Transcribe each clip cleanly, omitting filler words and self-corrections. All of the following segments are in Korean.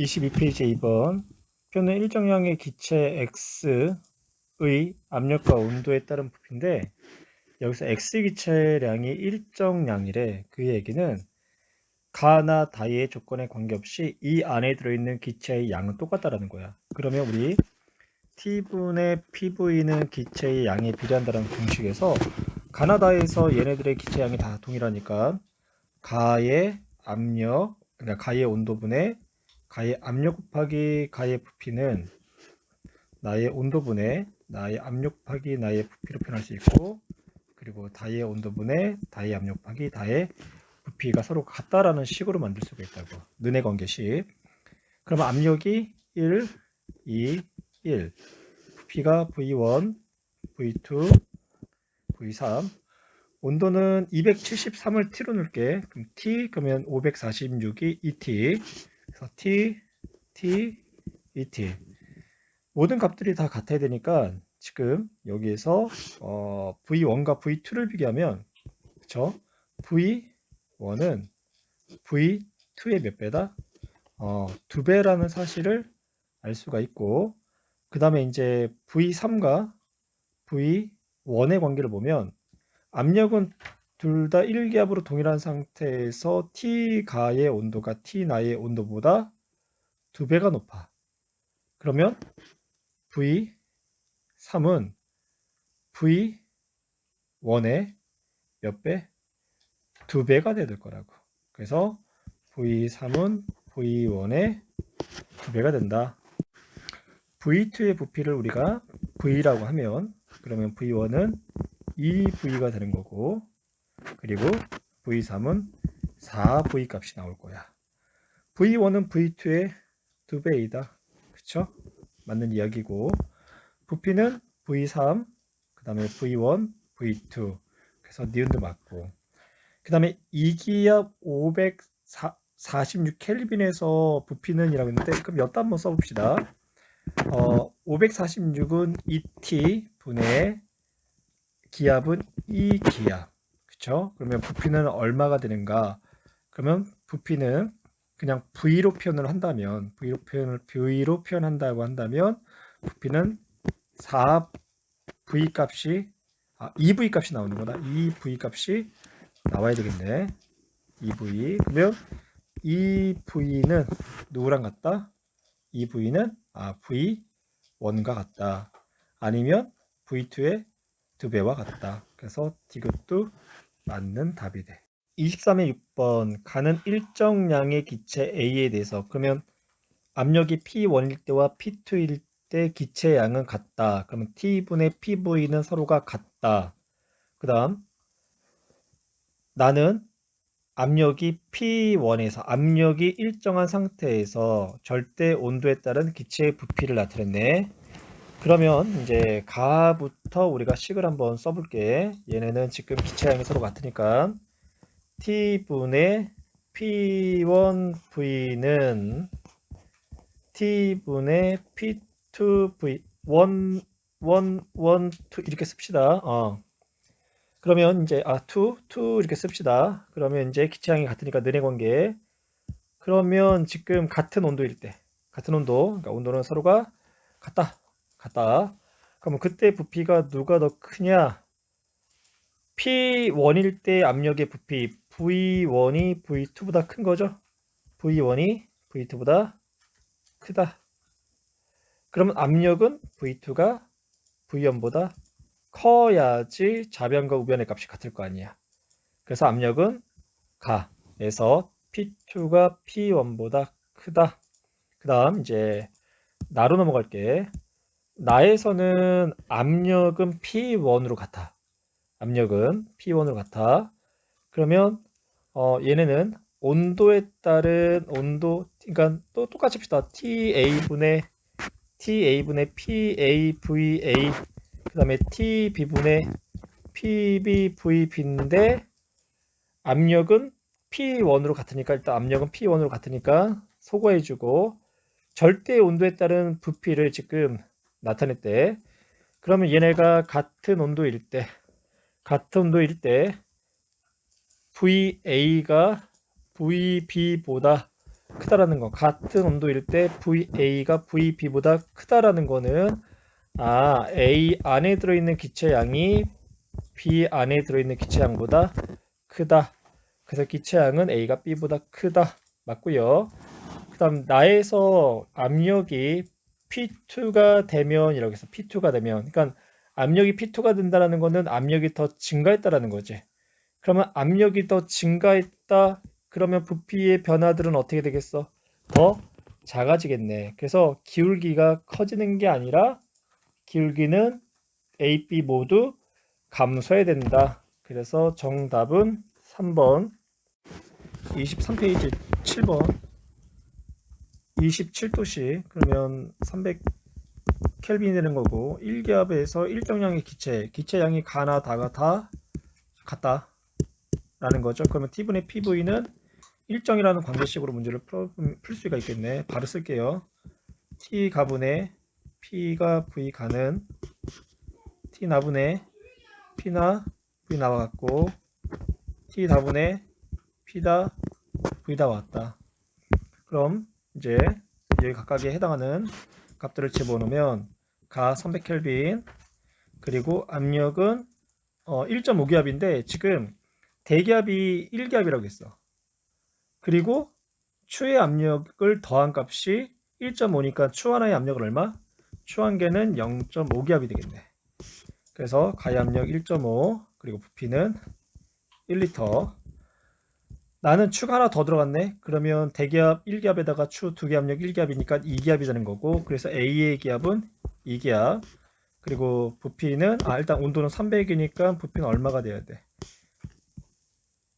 22페이지 2번 표는 일정량의 기체 X의 압력과 온도에 따른 부피인데 여기서 X 기체량이 일정량이래. 그 얘기는 가나 다의 조건에 관계없이 이 안에 들어있는 기체의 양은 똑같다라는 거야. 그러면 우리 T분의 PV는 기체의 양에 비례한다는 공식에서 가나 다에서 얘네들의 기체양이 다 동일하니까 가의 압력, 그러니까 가의 온도분의 가의 압력 곱하기 가의 부피는 나의 온도분의 나의 압력 곱하기 나의 부피로 표현할 수 있고, 그리고 다의 온도분의 다의 압력 곱하기 다의 부피가 서로 같다라는 식으로 만들 수가 있다고. 르네 관계식. 그러면 압력이 1, 2, 1, 부피가 V1, V2, V3, 온도는 273을 T로 넣을게. 그럼 T 그러면 546이 ET. 그래서 T, ET. 모든 값들이 다 같아야 되니까 지금 여기에서 V1과 V2를 비교하면, 그쵸? V1은 V2의 몇 배다? 2배라는 사실을 알 수가 있고, 그 다음에 이제 V3과 V1의 관계를 보면 압력은 둘 다 1기압으로 동일한 상태에서 T가의 온도가 T나의 온도보다 2배가 높아. 그러면 V3은 V1의 몇 배? 2배가 될 거라고. 그래서 V3은 V1의 2배가 된다. V2의 부피를 우리가 V라고 하면 그러면 V1은 2V가 되는 거고, 그리고 V3은 4V 값이 나올 거야. V1은 V2의 2배이다. 그쵸? 맞는 이야기고, 부피는 V3, 그 다음에 V1, V2. 그래서 니은도 맞고, 그 다음에 2기압 546 켈빈에서 부피는 이라고 했는데, 그럼 여기다 한번 써봅시다. 546은 2T 분의 기압은 2기압. 그쵸? 그러면 부피는 얼마가 되는가? 그러면 부피는 그냥 V로 표현을 한다면, V로 표현한다고 한다면, 부피는 4V 값이, 2V 값이 나오는 거다. 2V 값이 나와야 되겠네. 2V. 그러면 2V는 누구랑 같다? 2V는 V1과 같다. 아니면 V2의 2배와 같다. 그래서 디귿도 맞는 답이 돼. 23의 6번 가는 일정량의 기체 A에 대해서, 그러면 압력이 P1일 때와 P2일 때 기체 양은 같다. 그러면 T분의 PV는 서로가 같다. 그 다음 나는 압력이 P1에서 압력이 일정한 상태에서 절대 온도에 따른 기체의 부피를 나타냈네. 그러면 이제 가부터 우리가 식을 한번 써볼게. 얘네는 지금 기체양이 서로 같으니까 T분의 P1V는 T분의 P2V 1, 1, 1, 2 이렇게 씁시다. 그러면 이제 2 이렇게 씁시다. 그러면 이제 기체양이 같으니까 능의 관계. 그러면 지금 같은 온도일 때, 같은 온도, 그러니까 온도는 서로가 같다. 그러면 그때 부피가 누가 더 크냐? P1일 때 압력의 부피 V1이 V2보다 큰 거죠. V1이 V2보다 크다. 그러면 압력은 V2가 V1보다 커야지 좌변과 우변의 값이 같을 거 아니야. 그래서 압력은 가에서 P2가 P1보다 크다. 그 다음 이제 나로 넘어갈게. 나에서는 압력은 P1으로 같아. 압력은 P1으로 같아. 그러면 얘네는 온도에 따른 온도, 그러니까 또 똑같이 합시다. TA분의 PAVA, 그 다음에 TB분의 PBVB인데 압력은 P1으로 같으니까, 일단 압력은 P1으로 같으니까 소거해주고, 절대 온도에 따른 부피를 지금 나타냈대. 그러면 얘네가 같은 온도일 때 VA가 VB보다 크다라는 거. 같은 온도일 때 VA가 VB보다 크다라는 거는 A 안에 들어있는 기체양이 B 안에 들어있는 기체양보다 크다. 그래서 기체양은 A가 B보다 크다. 맞고요. 그 다음 나에서 압력이 P2가 되면 이라고 해서 P2가 되면 그러니까 압력이 P2가 된다는 거는 압력이 더 증가했다라는 거지. 그러면 압력이 더 증가했다. 그러면 부피의 변화들은 어떻게 되겠어? 더 작아지겠네. 그래서 기울기가 커지는 게 아니라 기울기는 A, B 모두 감소해야 된다. 그래서 정답은 3번 23페이지 7번 27도씨 그러면 300 켈빈이 되는 거고 1기압에서 일정량의 기체량이 가나 다가 다 같다 라는 거죠. 그러면 T분의 PV는 일정이라는 관계식으로 문제를 풀 수가 있겠네. 바로 쓸게요. T 가분의 P가 V 가는 T 나분의 P나 V 나와갖고 T 다분의 P다 V다 왔다. 그럼 이제 여기 각각에 해당하는 값들을 집어넣으면 가 300켈빈 그리고 압력은 1.5기압인데 지금 대기압이 1기압이라고 했어. 그리고 추의 압력을 더한 값이 1.5니까 추 하나의 압력은 얼마? 추 한 개는 0.5기압이 되겠네. 그래서 가의 압력 1.5 그리고 부피는 1리터. 나는 추가 하나 더 들어갔네. 그러면 대기압 1기압에다가 추 2개 압력 1기압이니까 2기압이 되는 거고 그래서 A의 기압은 2기압 그리고 부피는 일단 온도는 300이니까 부피는 얼마가 돼야 돼?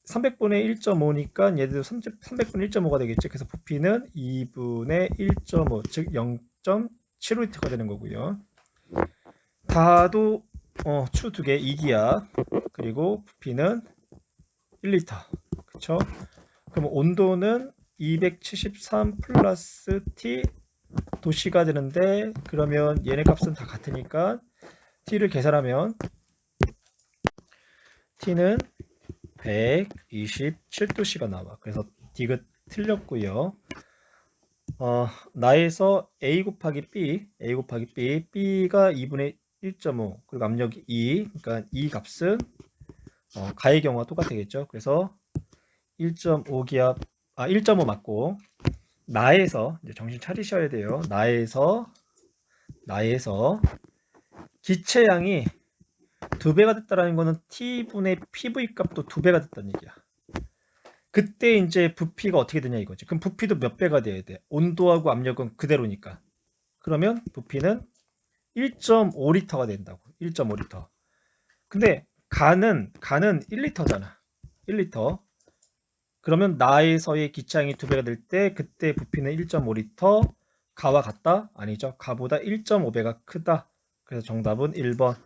300분의 1.5니까 얘들도 300분의 1.5가 되겠지. 그래서 부피는 2분의 1.5 즉 0.75리터가 되는 거고요. 다도 추 2개 2기압 그리고 부피는 1리터. 그쵸? 그럼 온도는 273 플러스 T 도씨가 되는데 그러면 얘네 값은 다 같으니까 T를 계산하면 T는 127도씨가 나와. 그래서 디귿 틀렸고요. 나에서 A 곱하기 B, B가 2분의 1.5 그리고 압력이 2 그러니까 이 값은 가의 경우와 똑같겠죠. 그래서 1.5기압 1.5 맞고 나에서 이제 정신 차리셔야 돼요. 나에서 기체량이 2배가 됐다라는 거는 T분의 PV 값도 2배가 됐다는 얘기야. 그때 이제 부피가 어떻게 되냐 이거지. 그럼 부피도 몇 배가 돼야 돼? 온도하고 압력은 그대로니까. 그러면 부피는 1.5리터가 된다고. 1.5리터. 근데 가는 1리터잖아. 1리터. 그러면 나에서의 기체량이 2배가 될 때 그때 부피는 1.5리터. 가와 같다? 아니죠. 가보다 1.5배가 크다. 그래서 정답은 1번.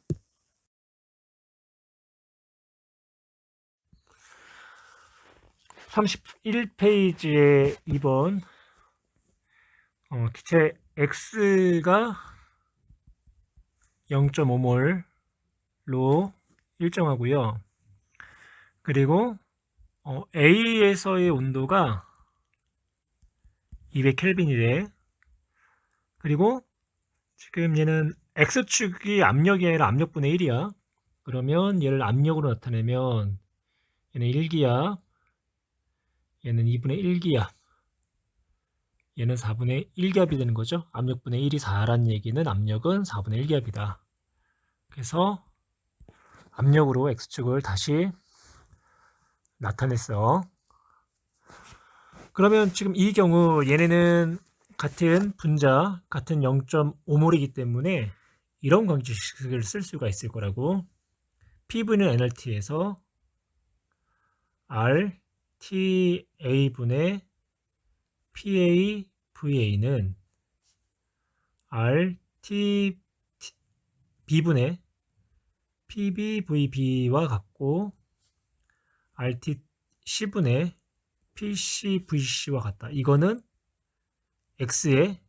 31페이지에 2번 기체 X가 0.5몰로 일정하고요. 그리고 A에서의 온도가 200켈빈이래. 그리고 지금 얘는 X축이 압력이 아니라 압력분의 1이야. 그러면 얘를 압력으로 나타내면 얘는 1기압, 얘는 2분의 1기압, 얘는 4분의 1기압이 되는 거죠. 압력분의 1이 4라는 얘기는 압력은 4분의 1기압이다. 그래서 압력으로 X축을 다시 나타냈어. 그러면 지금 이 경우 얘네는 같은 분자, 같은 0.5몰이기 때문에 이런 관계식을 쓸 수가 있을 거라고. PV는 nRT에서 RTA분의 PAVA는 RTB분의 PBVB와 같고 RTC분의 PCVC와 같다. 이거는 X의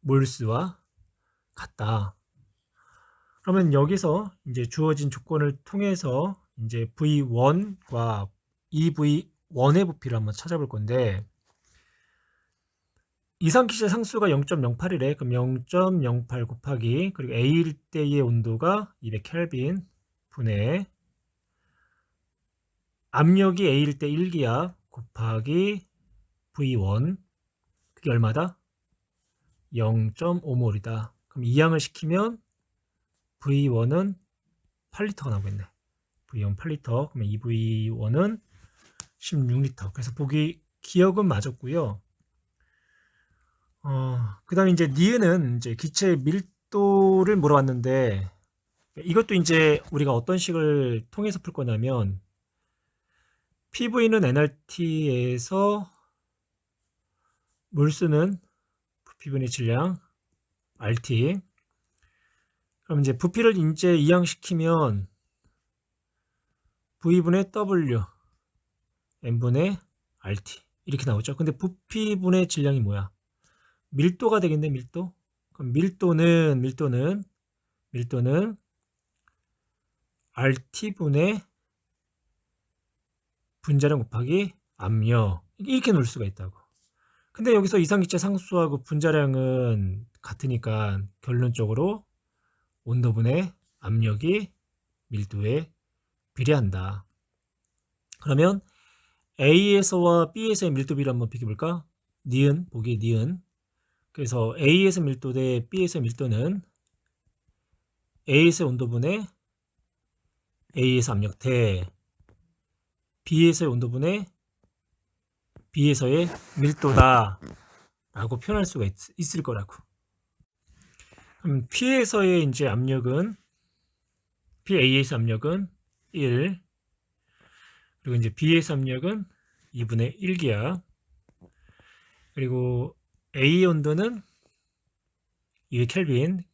몰수와 같다. 그러면 여기서 이제 주어진 조건을 통해서 이제 V1과 EV1의 부피를 한번 찾아볼 건데 이상기체 상수가 0.08이래. 그럼 0.08 곱하기 그리고 A일 때의 온도가 200켈빈 분의 압력이 A일 때 1기압 곱하기 V1 그게 얼마다? 0.5몰이다. 그럼 이항을 시키면 V1은 8리터가 나오겠네. V1 8리터. 그러면 EV1은 16리터. 그래서 보기 기억은 맞았고요. 그 다음에 이제 니은은 이제 기체의 밀도를 물어봤는데, 이것도 이제 우리가 어떤 식을 통해서 풀 거냐면, PV는 nRT에서 물수는 부피분의 질량 RT. 그럼 이제 부피를 이제 이항시키면 V분의 W, N분의 RT. 이렇게 나오죠. 근데 부피분의 질량이 뭐야? 밀도가 되겠네, 밀도. 그럼 밀도는 RT분의 분자량 곱하기 압력. 이렇게 놓을 수가 있다고. 근데 여기서 이상기체 상수하고 분자량은 같으니까 결론적으로 온도분의 압력이 밀도에 비례한다. 그러면 A에서와 B에서의 밀도 비를 한번 비교해볼까? 니은, 보기 니은. 그래서 A에서 밀도 대 B에서 밀도는 A에서 온도분의 A에서 압력 대 B에서의 온도분의 B에서의 밀도다 라고 표현할 수가 있을 거라고. 그럼 P에서의 이제 압력은 PA에서 압력은 1 그리고 이제 B에서 압력은 2분의 1기압 그리고 A 온도는 200켈빈.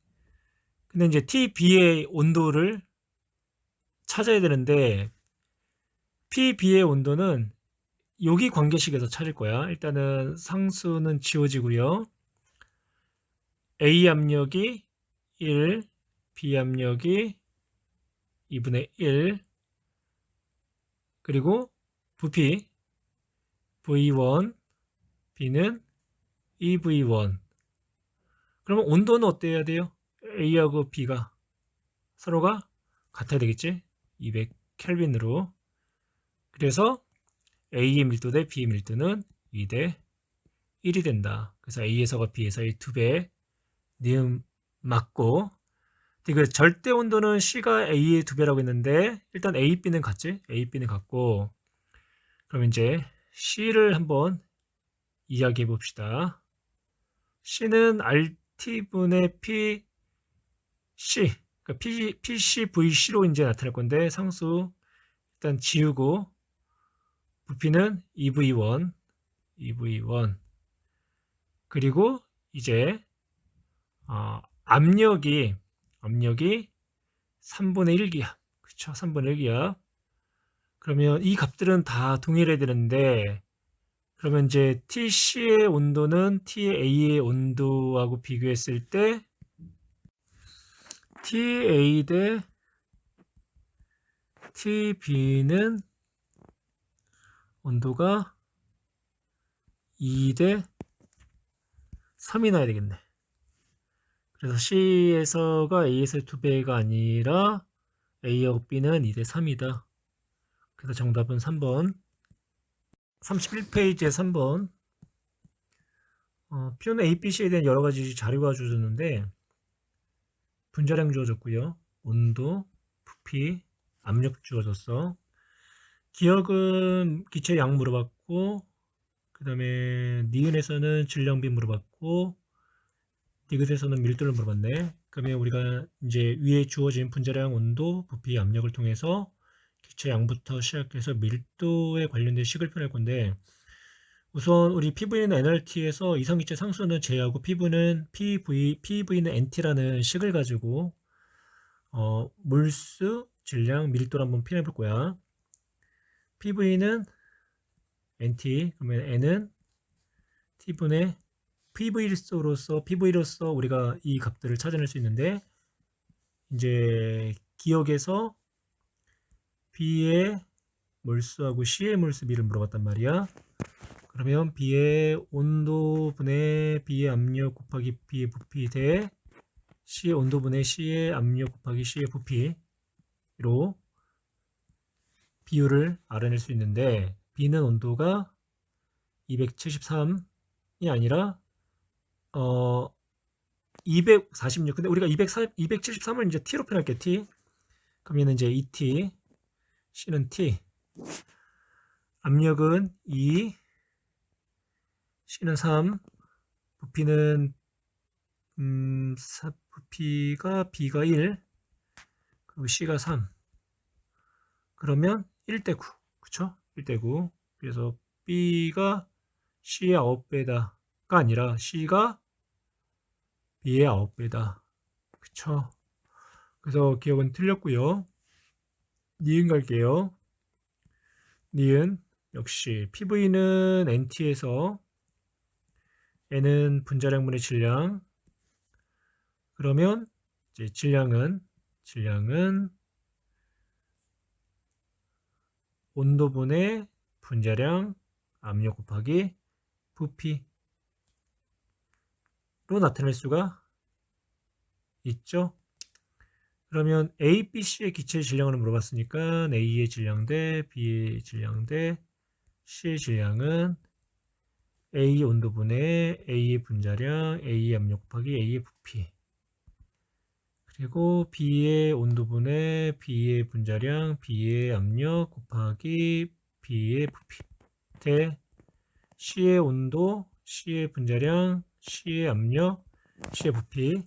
근데 이제 TB의 온도를 찾아야 되는데 PB의 온도는 여기 관계식에서 찾을 거야. 일단은 상수는 지워지고요. A 압력이 1, B 압력이 2분의 1 그리고 부피 V1, B는 2V1. 그러면 온도는 어때야 돼요? A하고 B가 서로가 같아야 되겠지? 200켈빈으로. 그래서 A의 밀도 대 B의 밀도는 2대 1이 된다. 그래서 A에서가 B에서의 2배 니은 맞고 그 절대 온도는 C가 A의 2배라고 했는데 일단 A, B는 같지? A, B는 같고 그럼 이제 C를 한번 이야기해 봅시다. C는 RT분의 PC 그러니까 PC, VC로 이제 나타날 건데 상수 일단 지우고 부피는 EV1 그리고 이제 압력이 3분의 1기압 그쵸 3분의 1기압 그러면 이 값들은 다 동일해야 되는데 그러면 이제 TC의 온도는 TA의 온도하고 비교했을 때 TA 대 TB는 온도가 2대 3이 나야 되겠네. 그래서 C에서가 A에서의 2배가 아니라 A하고 B는 2대 3이다. 그래서 정답은 3번. 31페이지에 3번. 표는 A, B, C에 대한 여러 가지 자료가 주어졌는데 분자량 주어졌고요. 온도, 부피, 압력 주어졌어. 기억은 기체 양 물어봤고 그 다음에 니은에서는 질량비 물어봤고 디귿에서는 밀도를 물어봤네. 그러면 우리가 이제 위에 주어진 분자량, 온도, 부피, 압력을 통해서 기체 양부터 시작해서 밀도에 관련된 식을 표현할 건데 우선 우리 PV는 nRT에서 이성기체 상수는 J하고 PV는 NT라는 식을 가지고 물수, 질량, 밀도를 한번 표현해 볼 거야. PV는 NT, 그러면 N은 T분의 PV로서 우리가 이 값들을 찾아낼 수 있는데 이제 기억에서 B의 몰수하고 C의 몰수 비를 물어봤단 말이야. 그러면 B의 온도분의 B의 압력 곱하기 B의 부피 대 C의 온도분의 C의 압력 곱하기 C의 부피로 비율을 알아낼 수 있는데, B는 온도가 273이 아니라 246. 근데 우리가 273을 이제 T로 표현할게. T. 그러면 이제 2T, C는 T, 압력은 2, C는 3, 부피는 부피가 B가 1, 그리고 C가 3. 그러면 1대 9. 그쵸? 1대 9. 그래서 B가 C의 9배다가 아니라 C가 B의 9배다. 그쵸? 그래서 기억은 틀렸고요. 니은 갈게요. 니은 역시 PV는 NT에서 N은 분자량분의 질량. 그러면 이제 질량은 온도분의 분자량 압력 곱하기 부피로 나타낼 수가 있죠. 그러면 A, B, C의 기체의 질량을 물어봤으니까 A의 질량 대 B의 질량 대 C의 질량은 A 온도분의 A의 분자량, A의 압력 곱하기 A의 부피. 그리고 B의 온도분의 B의 분자량, B의 압력 곱하기 B의 부피 대 C의 온도, C의 분자량, C의 압력, C의 부피.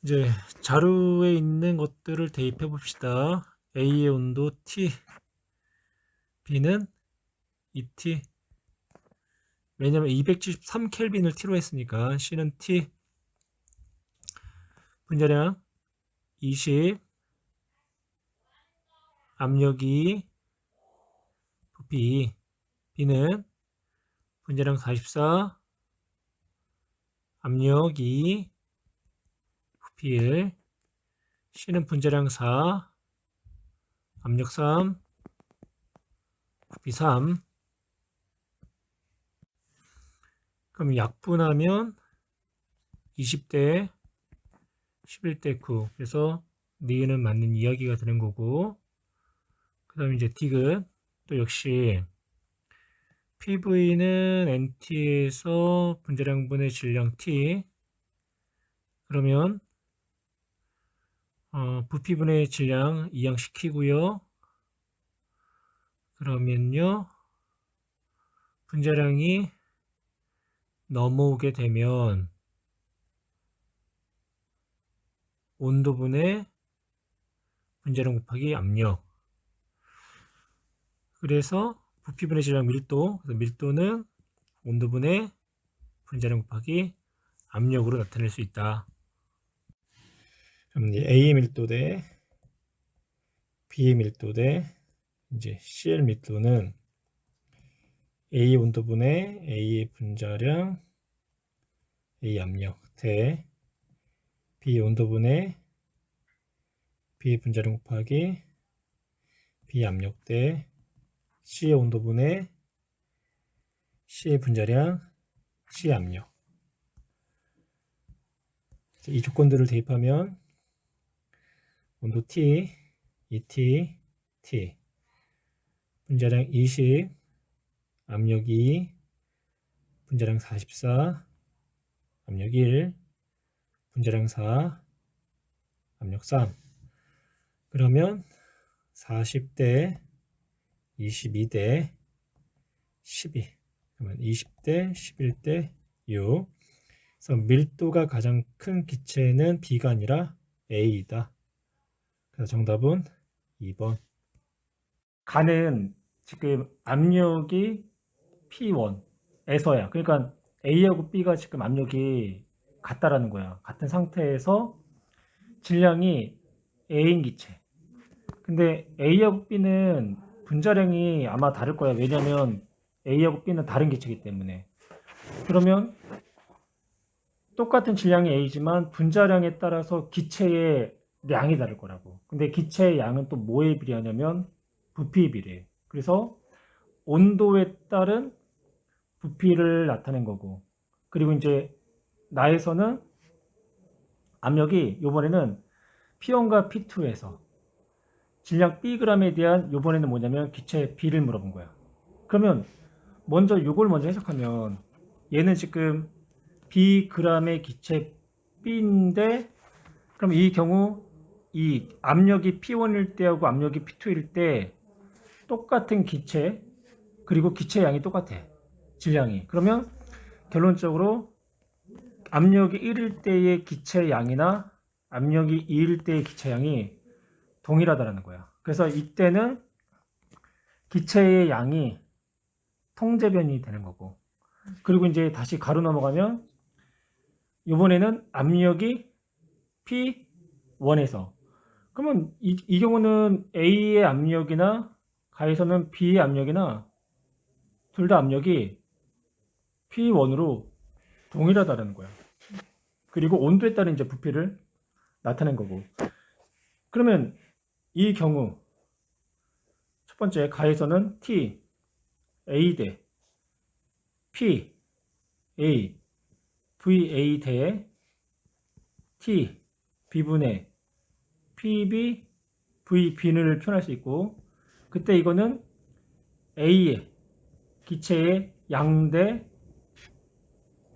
이제 자료에 있는 것들을 대입해 봅시다. A의 온도 T, B는 2T. 왜냐면 273켈빈을 T로 했으니까 C는 T, 분자량 20, 압력이 부피. B는 분자량 44, 압력 2, 부피 1. C는 분자량 4, 압력 3, 부피 3. 그럼 약분하면 20대 11대 9. 그래서 니은은 맞는 이야기가 되는 거고, 그 다음에 이제 디귿 또 역시 PV는 NT에서 분자량분의 질량 T. 그러면 부피분의 질량 이항시키고요. 그러면요, 분자량이 넘어오게 되면 온도분의 분자량 곱하기 압력. 그래서 부피분의 질량 밀도, 그래서 밀도는 온도분의 분자량 곱하기 압력으로 나타낼 수 있다. 그럼 이제 A의 밀도 대 B의 밀도 대 이제 CL 밀도는 A 온도분의 A의 분자량, A 압력 대 B 온도분의 B 분자량 곱하기 B 압력 대 C의 온도분의 C의 분자량, C 압력. 이 조건들을 대입하면 온도 T, ET, T, 분자량 20, 압력 2, 분자량 44, 압력 1, 분자량 4, 압력 3. 그러면 40대 22대 12. 그러면 20대 11대 6. 그래서 밀도가 가장 큰 기체는 B가 아니라 A이다. 그래서 정답은 2번. 가는 지금 압력이 P1에서야. 그러니까 A하고 B가 지금 압력이 같다라는 거야. 같은 상태에서 질량이 A인 기체. 근데 A하고 B는 분자량이 아마 다를 거야. 왜냐면 A하고 B는 다른 기체이기 때문에. 그러면 똑같은 질량이 A지만 분자량에 따라서 기체의 양이 다를 거라고. 근데 기체의 양은 또 뭐에 비례하냐면 부피에 비례해. 그래서 온도에 따른 부피를 나타낸 거고, 그리고 이제 나에서는 압력이 요번에는 P1과 P2에서 질량 Bg에 대한 요번에는 뭐냐면 기체 B를 물어본 거야. 그러면 먼저 요걸 먼저 해석하면 얘는 지금 Bg의 기체 B인데, 그럼 이 경우 이 압력이 P1일 때하고 압력이 P2일 때 똑같은 기체, 그리고 기체 양이 똑같아. 질량이. 그러면 결론적으로 압력이 1일 때의 기체 양이나 압력이 2일 때의 기체 양이 동일하다는 거야. 그래서 이때는 기체의 양이 통제변이 되는 거고, 그리고 이제 다시 가로 넘어가면 이번에는 압력이 P1에서, 그러면 이 경우는 A의 압력이나 가에서는 B의 압력이나 둘 다 압력이 P1으로 동일하다는 거야. 그리고 온도에 따른 이제 부피를 나타낸 거고. 그러면 이 경우 첫 번째 가에서는 T, A 대 P, A, VA 대 T, B분의 PB, VB를 표현할 수 있고, 그때 이거는 A의 기체의 양 대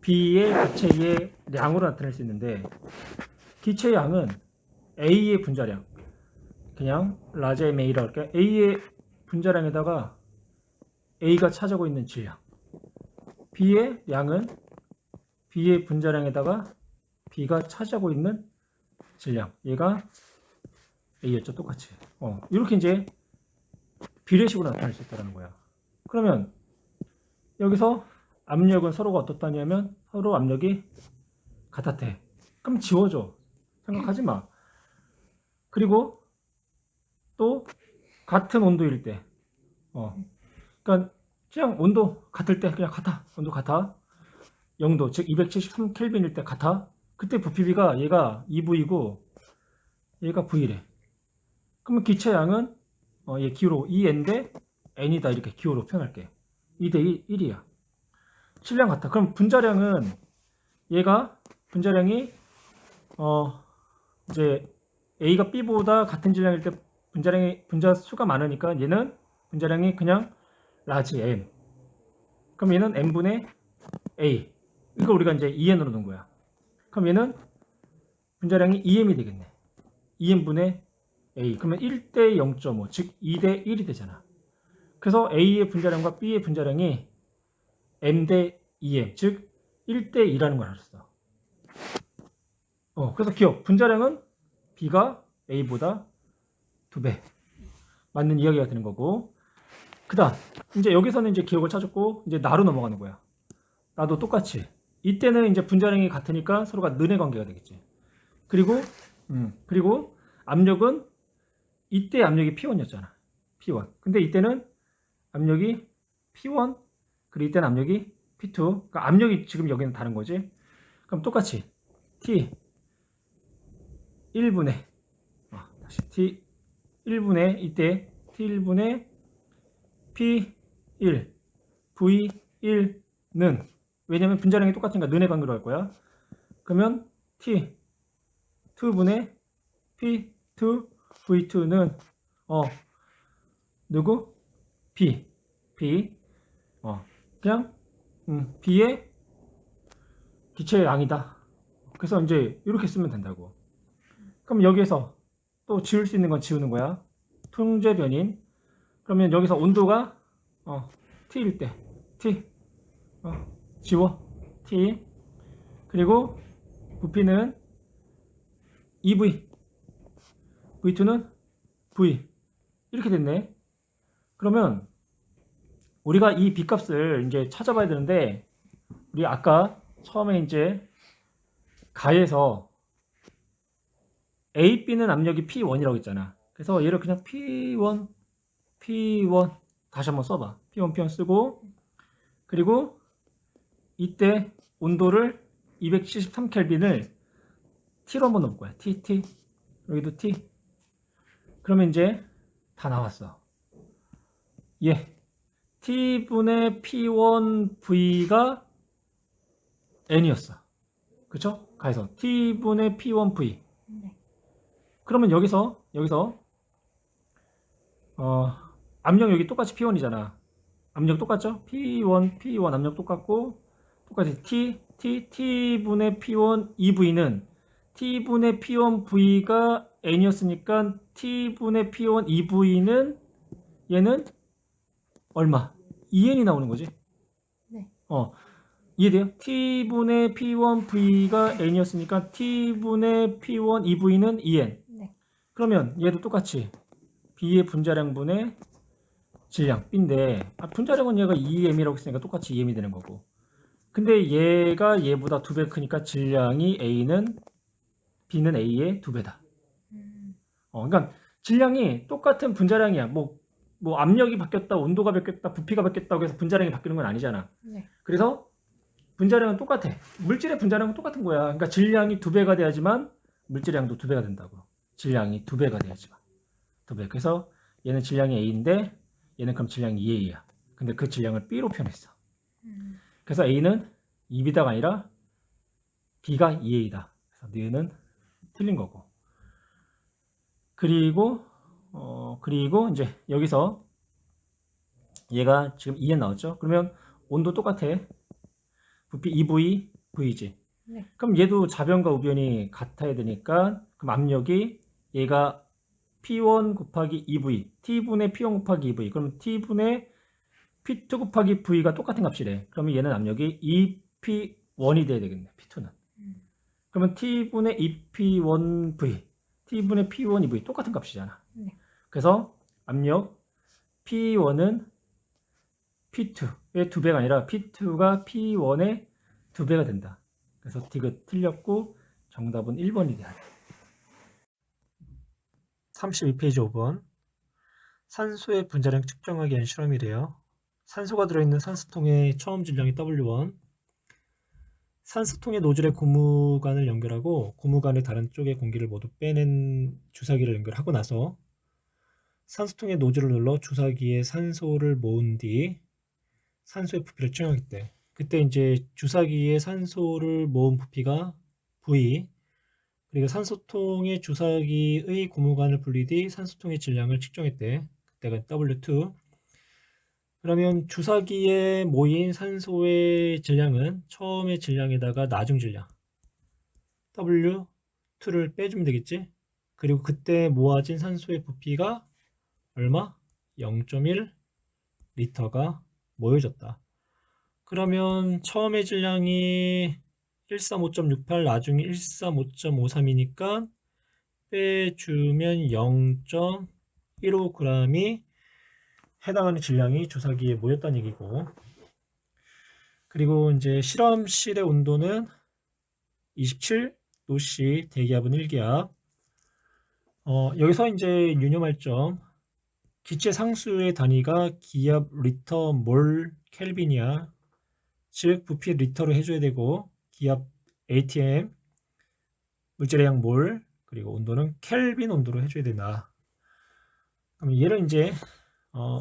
B의 기체의 양으로 나타낼 수 있는데, 기체 양은 A의 분자량, 그냥 라지 MA라고 할게요. A의 분자량에다가 A가 차지하고 있는 질량, B의 양은 B의 분자량에다가 B가 차지하고 있는 질량, 얘가 A였죠. 똑같이. 이렇게 이제 비례식으로 나타낼 수 있다는 거야. 그러면 여기서 압력은 서로가 어떻다냐면 서로 압력이 같았대. 그럼 지워줘. 생각하지 마. 그리고 또 같은 온도일 때, 그러니까 그냥 온도 같을 때 그냥 같아. 온도 같아. 0도, 즉 273켈빈일 때 같아. 그때 부피비가 얘가 2V고 얘가 V래. 그러면 기체 양은 얘 기호로 2N인데 N이다 이렇게 기호로 표현할게. 2대 1이야. 질량 같아. 그럼 분자량은 얘가 분자량이 이제 A가 B보다 같은 질량일 때 분자 수가 많으니까 얘는 분자량이 그냥 라지 M. 그럼 얘는 M분의 A. 이거 우리가 이제 2N으로 넣은 거야. 그럼 얘는 분자량이 2M이 되겠네. 2M분의 A. 그러면 1대 0.5, 즉 2대 1이 되잖아. 그래서 A의 분자량과 B의 분자량이 M 대 2M, 즉 1대 2라는 걸 알았어. 그래서 기억, 분자량은 B가 A보다 2배 맞는 이야기가 되는 거고, 그 다음 이제 여기서는 이제 기억을 찾았고 이제 나로 넘어가는 거야. 나도 똑같이 이때는 이제 분자량이 같으니까 서로가 는의 관계가 되겠지. 그리고 압력은 이때 압력이 P1이었잖아. P1. 근데 이때는 압력이 P1, 그리고 이때는 압력이 P2. 그러니까 압력이 지금 여기는 다른 거지. 그럼 똑같이 T 1분의 다시 T 1분의 이때 T 1분의 P1 V1는, 왜냐면 분자량이 똑같으니까 는의 관계로 할 거야. 그러면 T 2분의 P2 V2는 누구? B 그냥 B의 기체의 양이다. 그래서 이제 이렇게 쓰면 된다고. 그럼 여기에서 또 지울 수 있는 건 지우는 거야. 통제 변인. 그러면 여기서 온도가 T일 때 T 지워 T. 그리고 부피는 EV, V2는 V. 이렇게 됐네. 그러면 우리가 이 B값을 이제 찾아봐야 되는데, 우리 아까 처음에 이제 가에서 A, B는 압력이 P1이라고 했잖아. 그래서 얘를 그냥 P1 다시 한번 써봐. P1 쓰고, 그리고 이때 온도를 273켈빈을 T로 한번 넣을 거야. T. 여기도 T. 그러면 이제 다 나왔어. T분의 P1V가 N이었어. 그쵸? 가해서 T분의 P1V. 네. 그러면 여기서 어, 압력 여기 똑같이 P1이잖아. 압력 똑같죠? P1 압력 똑같고 똑같이 T분의 P1 EV는 T분의 P1V가 N이었으니까 T분의 P1 EV는 얘는 얼마? 2N이 나오는 거지. 네. 이해돼요? T분의 P1V가 N이었으니까 T분의 P1 EV는 2N. 네. 그러면 얘도 똑같이 B의 분자량분의 질량 B인데 분자량은 얘가 2M이라고 했으니까 똑같이 2M이 되는 거고, 근데 얘가 얘보다 2배 크니까 질량이 B는 A의 2배다. 그러니까 질량이 똑같은 분자량이야. 뭐 압력이 바뀌었다, 온도가 바뀌었다, 부피가 바뀌었다고 해서 분자량이 바뀌는 건 아니잖아. 네. 그래서 분자량은 똑같아. 물질의 분자량은 똑같은 거야. 그러니까 질량이 2배가 돼야지만 물질량도 2배가 된다고. 질량이 2배가 돼야지만 2배. 그래서 얘는 질량이 A인데 얘는 그럼 질량이 2A야. 근데 그 질량을 B로 표현했어. 그래서 A는 2B다가 아니라 B가 2A다. 그래서 얘는 틀린 거고. 그리고 이제 여기서 얘가 지금 2N 나왔죠? 그러면 온도 똑같아. 부피 EV, V지. 네. 그럼 얘도 좌변과 우변이 같아야 되니까 그럼 압력이 얘가 P1 곱하기 EV, T분의 P1 곱하기 EV. 그럼 T분의 P2 곱하기 V가 똑같은 값이래. 그러면 얘는 압력이 EP1이 돼야 되겠네. P2는. 그러면 T분의 EP1V, T분의 P1EV 똑같은 값이잖아. 네. 그래서 압력 P1은 P2의 2배가 아니라 P2가 P1의 2배가 된다. 그래서 디귿 틀렸고 정답은 1번이 돼야 돼. 32페이지 5번. 산소의 분자량 측정하기 위한 실험이래요. 산소가 들어있는 산소통의 처음 질량이 W1. 산소통의 노즐에 고무관을 연결하고 고무관의 다른 쪽에 공기를 모두 빼낸 주사기를 연결하고 나서 산소통의 노즐을 눌러 주사기에 산소를 모은 뒤 산소의 부피를 측정하겠대. 그때 이제 주사기에 산소를 모은 부피가 V, 그리고 산소통의 주사기의 고무관을 분리 뒤 산소통의 질량을 측정했대. 그때가 W2. 그러면 주사기에 모인 산소의 질량은 처음의 질량에다가 나중 질량 W2를 빼주면 되겠지. 그리고 그때 모아진 산소의 부피가 얼마? 0.1 리터가 모여졌다. 그러면 처음의 질량이 135.68, 나중에 135.53이니까 빼주면 0.15g이 해당하는 질량이 주사기에 모였다는 얘기고, 그리고 이제 실험실의 온도는 27도씨, 대기압은 1기압. 여기서 이제 유념할 점, 기체 상수의 단위가 기압 리터 몰 켈빈이야. 즉 부피 리터로 해줘야 되고, 기압 atm, 물질의 양 몰, 그리고 온도는 켈빈 온도로 해줘야 된다. 그럼 얘를 이제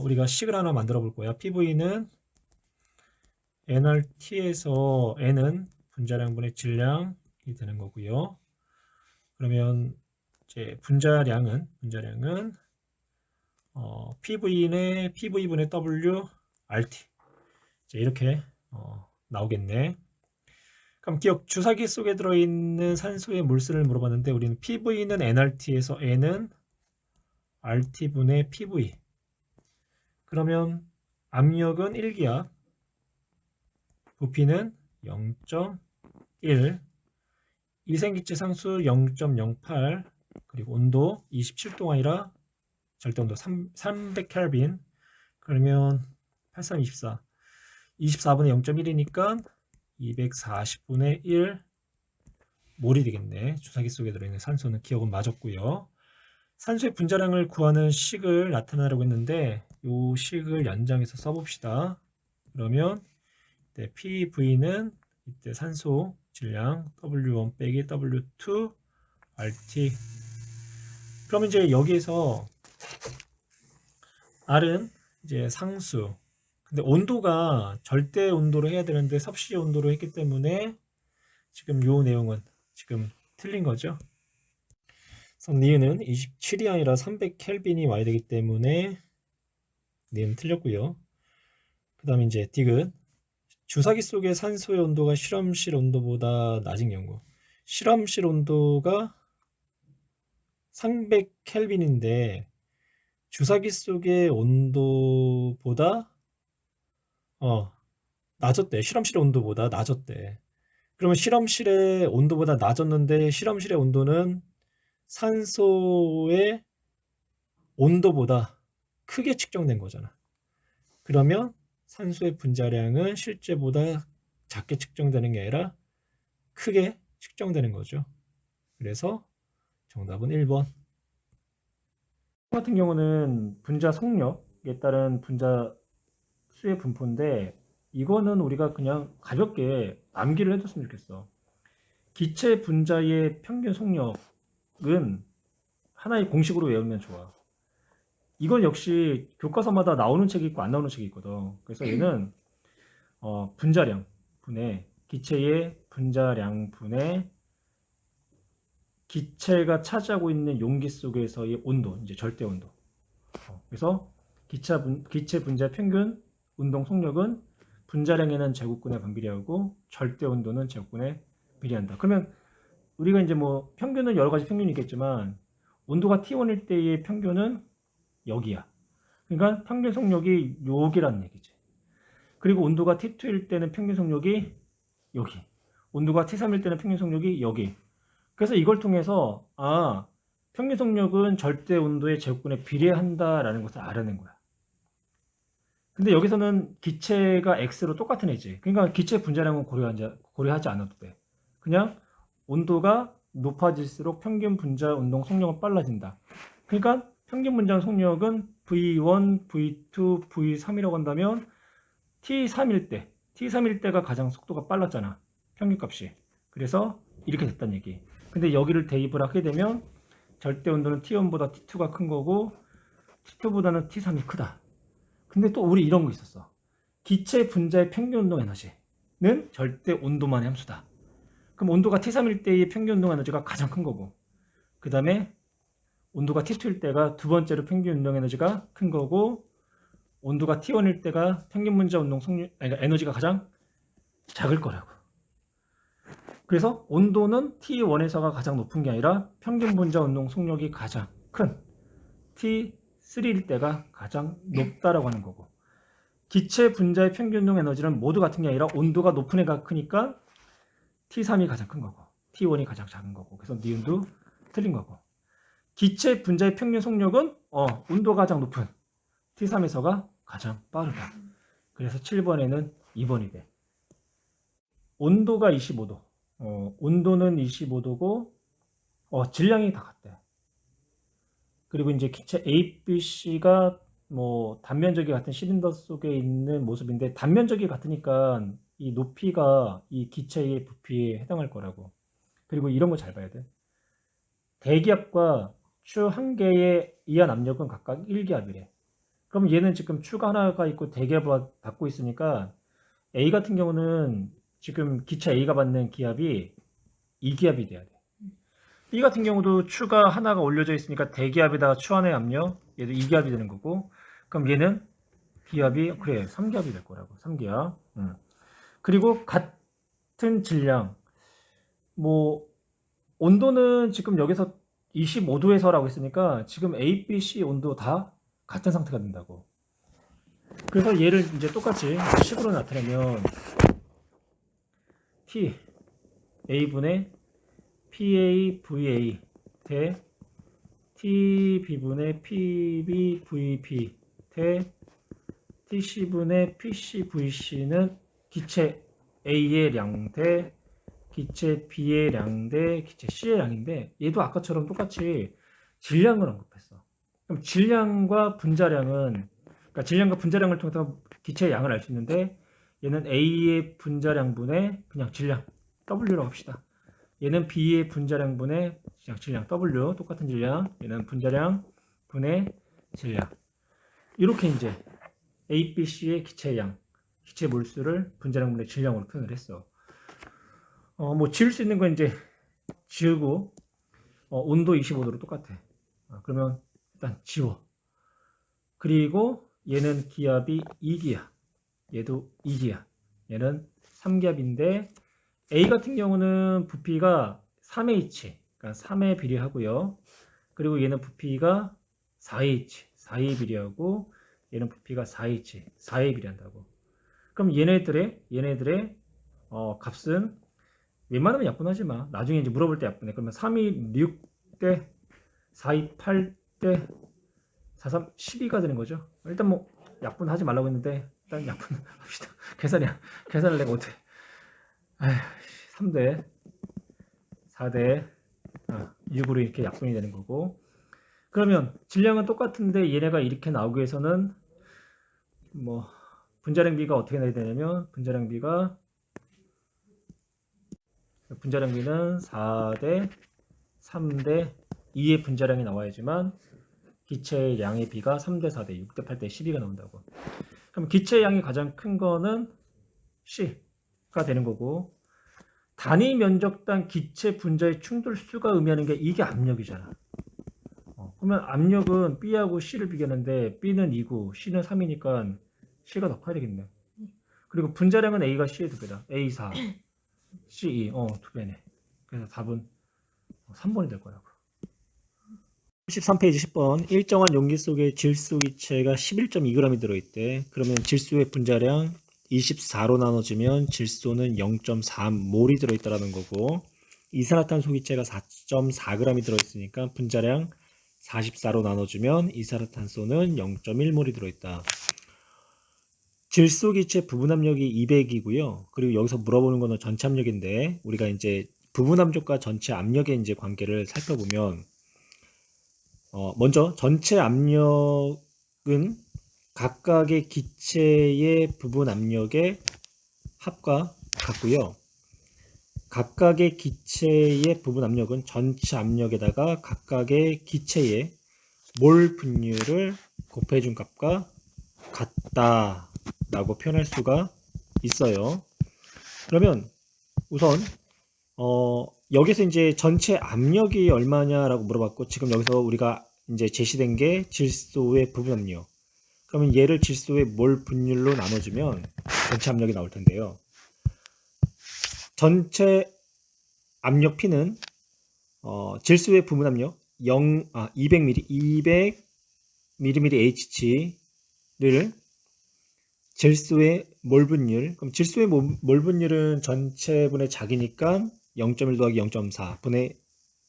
우리가 식을 하나 만들어 볼 거야. PV는 nRT에서 n은 분자량분의 질량이 되는 거고요. 그러면 이제 분자량은 PV분의 W RT, 이렇게 나오겠네. 그럼 기억, 주사기 속에 들어있는 산소의 몰수를 물어봤는데 우리는 PV는 nRT에서 n은 RT분의 PV. 그러면 압력은 1기압, 부피는 0.1, 이생기체 상수 0.08, 그리고 온도 27도가 아니라 절대온도 300켈빈. 그러면 8324, 24분의 0.1이니까 240분의 1 몰이 되겠네. 주사기 속에 들어있는 산소는 기억은 맞았고요. 산소의 분자량을 구하는 식을 나타내라고 했는데 이 식을 연장해서 써봅시다. 그러면 PV는 이때 산소 질량 W1 빼기 W2 RT. 그럼 이제 여기에서 R은 이제 상수, 그 근데 온도가 절대 온도로 해야 되는데 섭씨 온도로 했기 때문에 지금 요 내용은 지금 틀린 거죠. 그래서 니은은 27이 아니라 300 켈빈이 와야 되기 때문에 니은 틀렸고요. 그 다음에 이제 디귿. 주사기 속의 산소의 온도가 실험실 온도보다 낮은 경우. 실험실 온도가 300 켈빈인데 주사기 속의 온도보다 낮았대. 실험실의 온도보다 낮았대. 그러면 실험실의 온도보다 낮았는데 실험실의 온도는 산소의 온도보다 크게 측정된 거잖아. 그러면 산소의 분자량은 실제보다 작게 측정되는 게 아니라 크게 측정되는 거죠. 그래서 정답은 1번. 같은 경우는 분자 속력에 따른 분자 수의 분포인데 이거는 우리가 그냥 가볍게 암기를 해줬으면 좋겠어. 기체 분자의 평균 속력은 하나의 공식으로 외우면 좋아. 이건 역시 교과서마다 나오는 책이 있고 안 나오는 책이 있거든. 그래서 얘는 분자량 분의 기체의 분자량 분의 기체가 차지하고 있는 용기 속에서의 온도, 이제 절대 온도. 그래서 기체 분자 평균 운동 속력은 분자량에는 제곱근에 반비례하고 절대 온도는 제곱근에 비례한다. 그러면 우리가 이제 뭐 평균은 여러 가지 평균이 있겠지만 온도가 T1일 때의 평균은 여기야. 그러니까 평균 속력이 여기라는 얘기지. 그리고 온도가 T2일 때는 평균 속력이 여기. 온도가 T3일 때는 평균 속력이 여기. 그래서 이걸 통해서 평균 속력은 절대 온도의 제곱근에 비례한다라는 것을 알아낸 거야. 근데 여기서는 기체가 X로 똑같은 애지. 그러니까 기체 분자량은 고려하지 않아도 돼. 그냥 온도가 높아질수록 평균 분자 운동 속력은 빨라진다. 그러니까 평균 분자 속력은 V1, V2, V3이라고 한다면 T3일 때가 가장 속도가 빨랐잖아. 평균값이. 그래서 이렇게 됐다는 얘기. 근데 여기를 대입을 하게 되면 절대 온도는 T1보다 T2가 큰 거고 T2보다는 T3이 크다. 근데 또 우리 이런 거 있었어. 기체 분자의 평균 운동 에너지는 절대 온도만의 함수다. 그럼 온도가 T3일 때의 평균 운동 에너지가 가장 큰 거고 그 다음에 온도가 T2일 때가 두 번째로 평균 운동 에너지가 큰 거고 온도가 T1일 때가 평균 분자 운동 속력 에너지가 가장 작을 거라고. 그래서 온도는 T1에서가 가장 높은 게 아니라 평균 분자 운동 속력이 가장 큰 T3일 때가 가장 높다라고 하는 거고 기체 분자의 평균 운동 에너지는 모두 같은 게 아니라 온도가 높은 애가 크니까 T3이 가장 큰 거고 T1이 가장 작은 거고 그래서 니은도 틀린 거고 기체 분자의 평균 속력은 온도가 가장 높은 T3에서가 가장 빠르다. 그래서 7번에는 2번이 돼. 온도가 25도. 온도는 25도고 질량이 다 같대. 그리고 이제 기체 A, B, C가 뭐 단면적이 같은 실린더 속에 있는 모습인데 단면적이 같으니까 이 높이가 이 기체의 부피에 해당할 거라고. 그리고 이런 거 잘 봐야 돼. 대기압과 추 한 개의 이한 압력은 각각 1기압이래. 그럼 얘는 지금 추가 하나가 있고 대기압을 받고 있으니까 A 같은 경우는 지금 기체 A가 받는 기압이 2기압이 돼야 돼. B 같은 경우도 추가 하나가 올려져 있으니까 대기압에다가 추 하나의 압력 얘도 2기압이 되는 거고 그럼 얘는 기압이 그래 3기압이 될 거라고 3기압. 그리고 같은 질량 뭐 온도는 지금 여기서 25도에서라고 했으니까 지금 A, B, C 온도 다 같은 상태가 된다고. 그래서 얘를 이제 똑같이 식으로 나타내면 T A분의 PA VA 대 TB분의 PB VB 대 TC분의 PC VC는 기체 A의 량 대 기체 B의 량 대 기체 C의 량인데 얘도 아까처럼 똑같이 질량을 언급했어. 그럼 질량과 분자량은 그러니까 질량과 분자량을 통해서 기체의 양을 알 수 있는데 얘는 A의 분자량분의 그냥 질량 W라고 합시다. 얘는 B의 분자량분의 질량 W 똑같은 질량 얘는 분자량 분의 질량 이렇게 이제 A, B, C의 기체의 양, 기체 몰수를 분자량분의 질량으로 표현을 했어. 뭐 지울 수 있는 건 이제 지우고 온도 25도로 똑같아. 그러면 일단 지워. 그리고 얘는 기압이 2기야. 얘도 2기야. 얘는 3기압인데 A 같은 경우는 부피가 3H, 그러니까 3에 비례하고요. 그리고 얘는 부피가 4H, 4에 비례하고 얘는 부피가 4H, 4에 비례한다고. 그럼 얘네들의 값은 웬만하면 약분하지 마. 나중에 이제 물어볼 때 약분해. 그러면 3이 6대 4이 8대 4, 3, 12가 되는 거죠. 일단 뭐 약분하지 말라고 했는데 일단 약분합시다. 계산을 내가 못해. 3대 4대 6으로 이렇게 약분이 되는 거고. 그러면 질량은 똑같은데 얘네가 이렇게 나오기 위해서는 뭐 분자량비가 어떻게 나야 되냐면 분자량비는 4대 3대 2의 분자량이 나와야지만 기체의 양의 비가 3대 4대 6대 8대 12가 나온다고. 그럼 기체의 양이 가장 큰 거는 C가 되는 거고, 단위 면적당 기체 분자의 충돌수가 의미하는 게 이게 압력이잖아. 그러면 압력은 B하고 C를 비교하는데 B는 2고 C는 3이니까 C가 더 커야 되겠네. 그리고 분자량은 A가 C의 2배다. A 4, C 2, 2배네. 그래서 답은 3번이 될 거라고. 13페이지 10번. 일정한 용기 속에 질소 기체가 11.2g이 들어있대. 그러면 질소의 분자량 24로 나눠지면 질소는 0.3몰이 들어있다라는 거고, 이산화탄소 기체가 4.4g이 들어있으니까 분자량 44로 나눠주면 이산화탄소는 0.1몰이 들어있다. 질소 기체 부분 압력이 200이고요. 그리고 여기서 물어보는 거는 전체 압력인데, 우리가 이제 부분 압력과 전체 압력의 이제 관계를 살펴보면, 먼저 전체 압력은 각각의 기체의 부분 압력의 합과 같고요. 각각의 기체의 부분 압력은 전체 압력에다가 각각의 기체의 몰 분율을 곱해준 값과 같다라고 표현할 수가 있어요. 그러면 우선 여기서 이제 전체 압력이 얼마냐라고 물어봤고, 지금 여기서 우리가 이제 제시된 게 질소의 부분 압력. 그러면 얘를 질소의 몰 분율로 나눠주면 전체 압력이 나올 텐데요. 전체 압력 P는 질소의 부분 압력 200 mmHg를 질소의 몰 분율, 그럼 질소의 몰 분율은 전체분의 작이니까 0.1 더하기 0.4 분의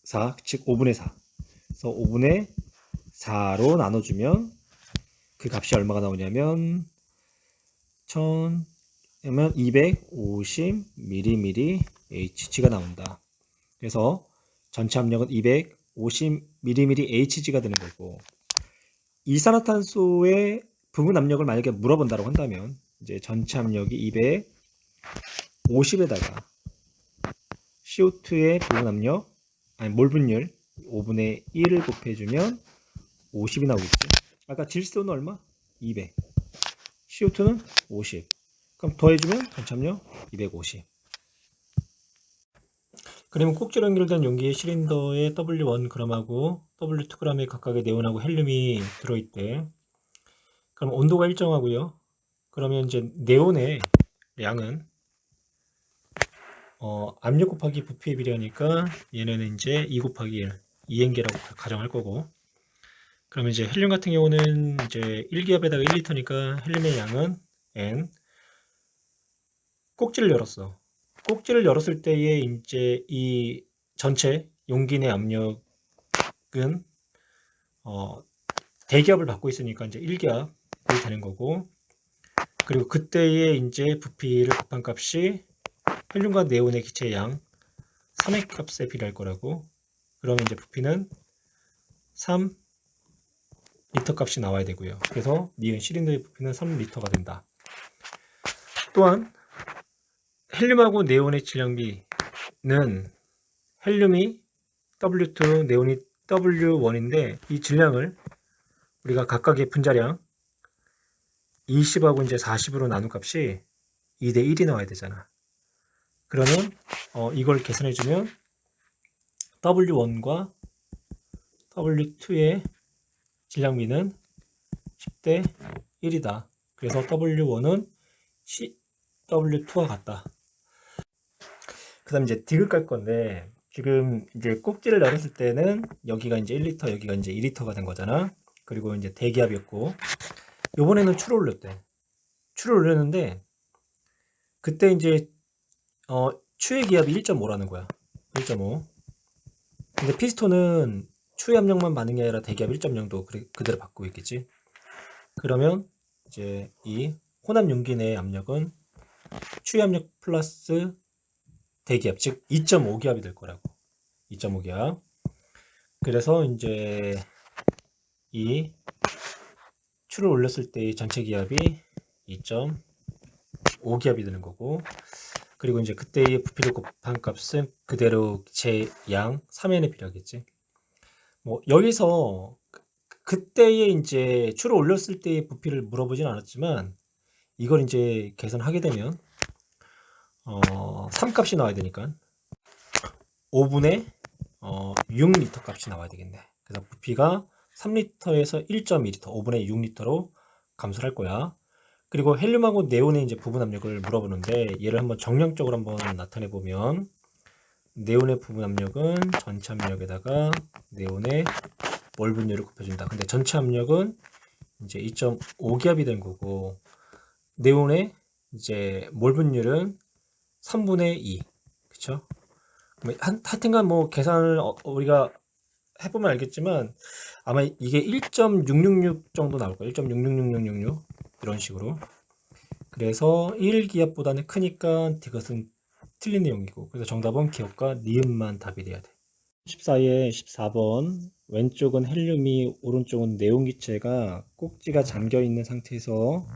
4, 즉 5분의 4. 그래서 5분의 4로 나눠주면 그 값이 얼마가 나오냐면 250mmHg가 나온다. 그래서 전체 압력은 250mmHg가 되는 거고, 이산화탄소의 부분 압력을 만약에 물어본다고 한다면 이제 전체 압력이 250에다가 CO2의 부분 압력, 몰 분율 5분의 1을 곱해주면 50이 나오겠죠. 아까 질소는 얼마? 200. CO2는 50. 그럼 더해주면 전체 압력 250. 그러면 꼭지로 연결된 용기의 실린더에 W1g하고 W2g의 각각의 네온하고 헬륨이 들어있대. 그럼 온도가 일정하고요. 그러면 이제 네온의 양은 압력 곱하기 부피에 비례하니까 얘네는 이제 2 곱하기 1, 2N개라고 가정할 거고, 그러면 이제 헬륨 같은 경우는 이제 1기압에다가 1리터니까 헬륨의 양은 N. 꼭지를 열었어. 꼭지를 열었을 때에 이제 이 전체 용기 내 압력은 대기압을 받고 있으니까 이제 1기압이 되는 거고, 그리고 그때의 이제 부피를 곱한 값이 헬륨과 네온의 기체 양 3의 값에 비례할 거라고. 그러면 이제 부피는 3 리터 값이 나와야 되고요. 그래서 니은 실린더의 부피는 3리터가 된다. 또한 헬륨하고 네온의 질량비는 헬륨이 W2, 네온이 W1인데 이 질량을 우리가 각각의 분자량 20하고 이제 40으로 나눈 값이 2대 1이 나와야 되잖아. 그러면 이걸 계산해주면 W1과 W2의 질량비는 10대 1이다. 그래서 W1은 W2와 같다. 그 다음 이제 디귿 깔 건데, 지금 이제 꼭지를 열었을 때는 여기가 이제 1리터, 여기가 이제 2리터가 된 거잖아. 그리고 이제 대기압이었고, 요번에는 추를 올렸대. 추를 올렸는데, 그때 이제, 추의 기압이 1.5라는 거야. 1.5. 근데 피스톤은 추의 압력만 반응이 아니라 대기압 1.0도 그대로 받고 있겠지. 그러면 이제 이 혼합 용기 내의 압력은 추의 압력 플러스 대기압, 즉 2.5기압이 될 거라고. 2.5기압. 그래서 이제 이 추를 올렸을 때의 전체 기압이 2.5기압이 되는 거고, 그리고 이제 그때의 부피를 곱한 값은 그대로 제 양 3n에 필요하겠지. 뭐 여기서 그때의 이제 추를 올렸을 때의 부피를 물어보진 않았지만, 이걸 이제 계산하게 되면 3값이 나와야 되니까 5분의 6리터 값이 나와야 되겠네. 그래서 부피가 3리터에서 1.2리터, 5분의 6리터로 감소를 할 거야. 그리고 헬륨하고 네온의 이제 부분 압력을 물어보는데, 얘를 한번 정량적으로 한번 나타내 보면, 네온의 부분 압력은 전체 압력에다가 네온의 몰 분율을 곱해준다. 근데 전체 압력은 이제 2.5기압이 된 거고, 네온의 이제 몰 분율은 3분의 2. 그쵸? 하여튼간 뭐 계산을 우리가 해보면 알겠지만, 아마 이게 1.666 정도 나올 거예요. 1.666666 이런 식으로. 그래서 1기압보다는 크니까 이것은 틀린 내용이고, 그래서 정답은 기압과 니은만 답이 돼야 돼. 14에 14번, 왼쪽은 헬륨이, 오른쪽은 네온 기체가 꼭지가 잠겨 있는 상태에서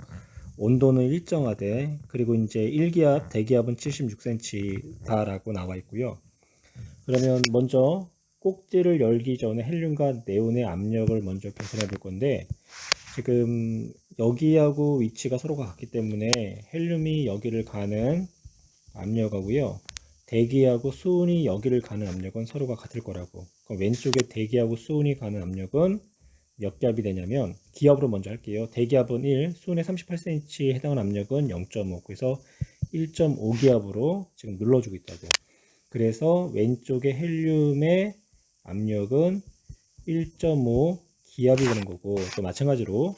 온도는 일정하되, 그리고 이제 1기압, 대기압은 76cm다라고 나와 있고요. 그러면 먼저 꼭지를 열기 전에 헬륨과 네온의 압력을 먼저 계산해 볼 건데, 지금 여기하고 위치가 서로가 같기 때문에 헬륨이 여기를 가는 압력하고요, 대기하고 수온이 여기를 가는 압력은 서로가 같을 거라고. 그럼 왼쪽에 대기하고 수온이 가는 압력은 몇 기압이 되냐면, 기압으로 먼저 할게요. 대기압은 1, 수온의 38cm에 해당하는 압력은 0.5. 그래서 1.5기압으로 지금 눌러주고 있다고. 그래서 왼쪽의 헬륨의 압력은 1.5 기압이 되는 거고, 또 마찬가지로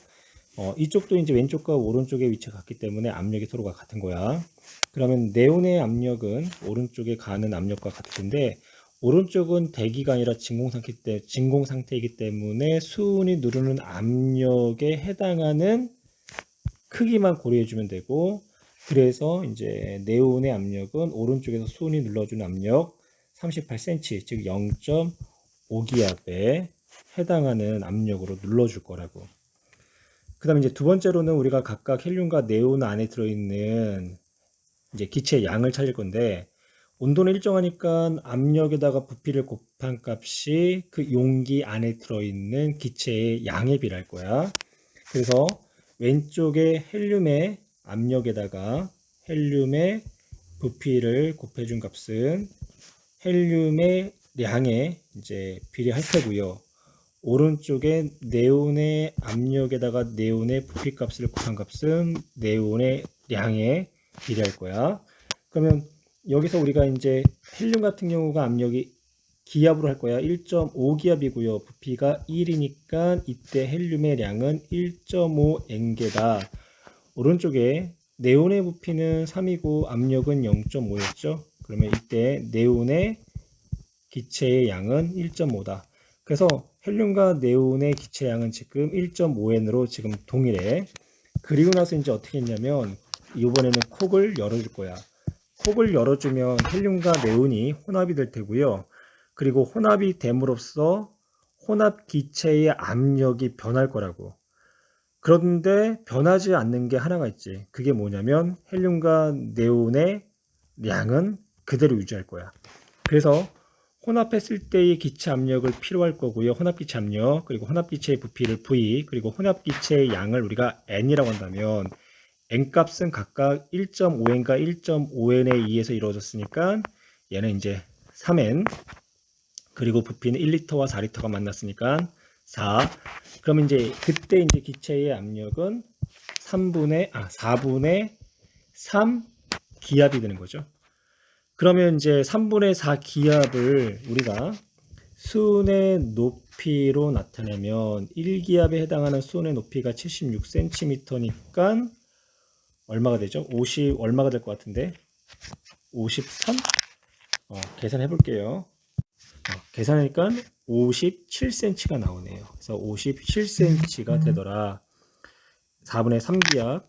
이쪽도 이제 왼쪽과 오른쪽의 위치가 같기 때문에 압력이 서로가 같은 거야. 그러면 네온의 압력은 오른쪽에 가는 압력과 같을 텐데, 오른쪽은 대기가 아니라 진공 상태이기 때문에 수온이 누르는 압력에 해당하는 크기만 고려해 주면 되고, 그래서 이제 네온의 압력은 오른쪽에서 수온이 눌러주는 압력 38cm, 즉 0.5기압에 해당하는 압력으로 눌러줄 거라고. 그 다음에 이제 두 번째로는 우리가 각각 헬륨과 네온 안에 들어있는 이제 기체의 양을 찾을 건데, 온도는 일정하니까 압력에다가 부피를 곱한 값이 그 용기 안에 들어있는 기체의 양에 비례할 거야. 그래서 왼쪽에 헬륨의 압력에다가 헬륨의 부피를 곱해준 값은 헬륨의 양에 이제 비례할 테고요. 오른쪽에 네온의 압력에다가 네온의 부피 값을 곱한 값은 네온의 양에 비례할 거야. 그러면 여기서 우리가 이제 헬륨 같은 경우가 압력이 기압으로 할 거야. 1.5기압이고요. 부피가 1이니까 이때 헬륨의 양은 1.5N개다. 오른쪽에 네온의 부피는 3이고 압력은 0.5였죠. 그러면 이때 네온의 기체의 양은 1.5다. 그래서 헬륨과 네온의 기체양은 지금 1.5N으로 지금 동일해. 그리고 나서 이제 어떻게 했냐면, 이번에는 콕을 열어줄 거야. 콕을 열어주면 헬륨과 네온이 혼합이 될 테고요. 그리고 혼합이 됨으로써 혼합 기체의 압력이 변할 거라고. 그런데 변하지 않는 게 하나가 있지. 그게 뭐냐면 헬륨과 네온의 양은 그대로 유지할 거야. 그래서 혼합했을 때의 기체 압력을 필요할 거고요. 혼합기체 압력, 그리고 혼합기체의 부피를 V, 그리고 혼합기체의 양을 우리가 N이라고 한다면 N값은 각각 1.5N과 1.5N에 의해서 이루어졌으니까 얘는 이제 3N, 그리고 부피는 1리터와 4리터가 만났으니까 4. 그러면 이제 그때 이제 기체의 압력은 4분의 3 기압이 되는 거죠. 그러면 이제 3분의 4 기압을 우리가 수온의 높이로 나타내면 1기압에 해당하는 수온의 높이가 76cm니까 얼마가 되죠? 50 얼마가 될 것 같은데 53? 계산해 볼게요. 계산하니까 57cm가 나오네요. 그래서 57cm가 되더라. 4분의 3기압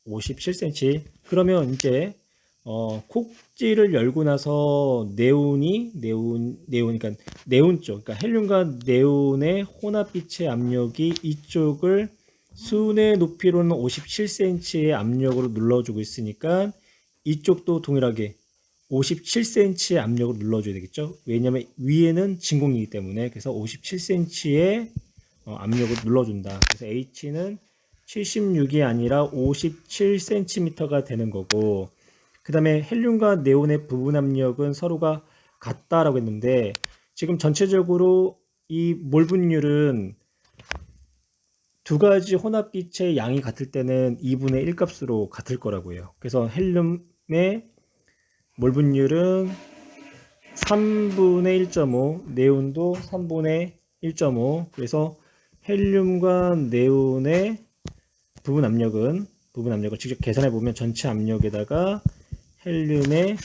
57cm. 그러면 이제 콕지를 열고 나서 그러니까 네온 쪽, 그러니까 헬륨과 네온의 혼합기체 압력이 이쪽을 수온의 높이로는 57cm의 압력으로 눌러주고 있으니까 이쪽도 동일하게 57cm의 압력으로 눌러줘야 되겠죠. 왜냐하면 위에는 진공이기 때문에. 그래서 57cm의 압력을 눌러준다. 그래서 H는 76이 아니라 57cm가 되는 거고, 그 다음에 헬륨과 네온의 부분 압력은 서로가 같다라고 했는데, 지금 전체적으로 이 몰 분율은 두 가지 혼합기체의 양이 같을 때는 2분의 1 값으로 같을 거라고요. 그래서 헬륨의 몰 분율은 3분의 1.5, 네온도 3분의 1.5. 그래서 헬륨과 네온의 부분 압력을 직접 계산해 보면 전체 압력에다가 헬륨의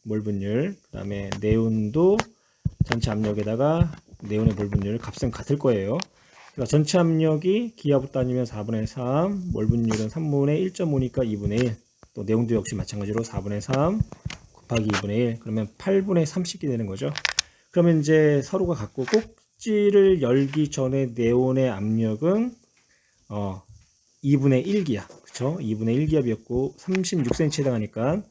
몰 분율, 그 다음에 네온도 전체 압력에다가 네온의 몰 분율 값은 같을 거예요. 그러니까 전체 압력이 기압으로 따지면 4분의 3, 몰 분율은 3분의 1.5니까 2분의 1. 또 네온도 역시 마찬가지로 4분의 3 곱하기 2분의 1. 그러면 8분의 30이 되는 거죠. 그러면 이제 서로가 같고, 꼭지를 열기 전에 네온의 압력은 2분의 1기압, 그쵸? 2분의 1기압이었고 36cm에 해당하니까.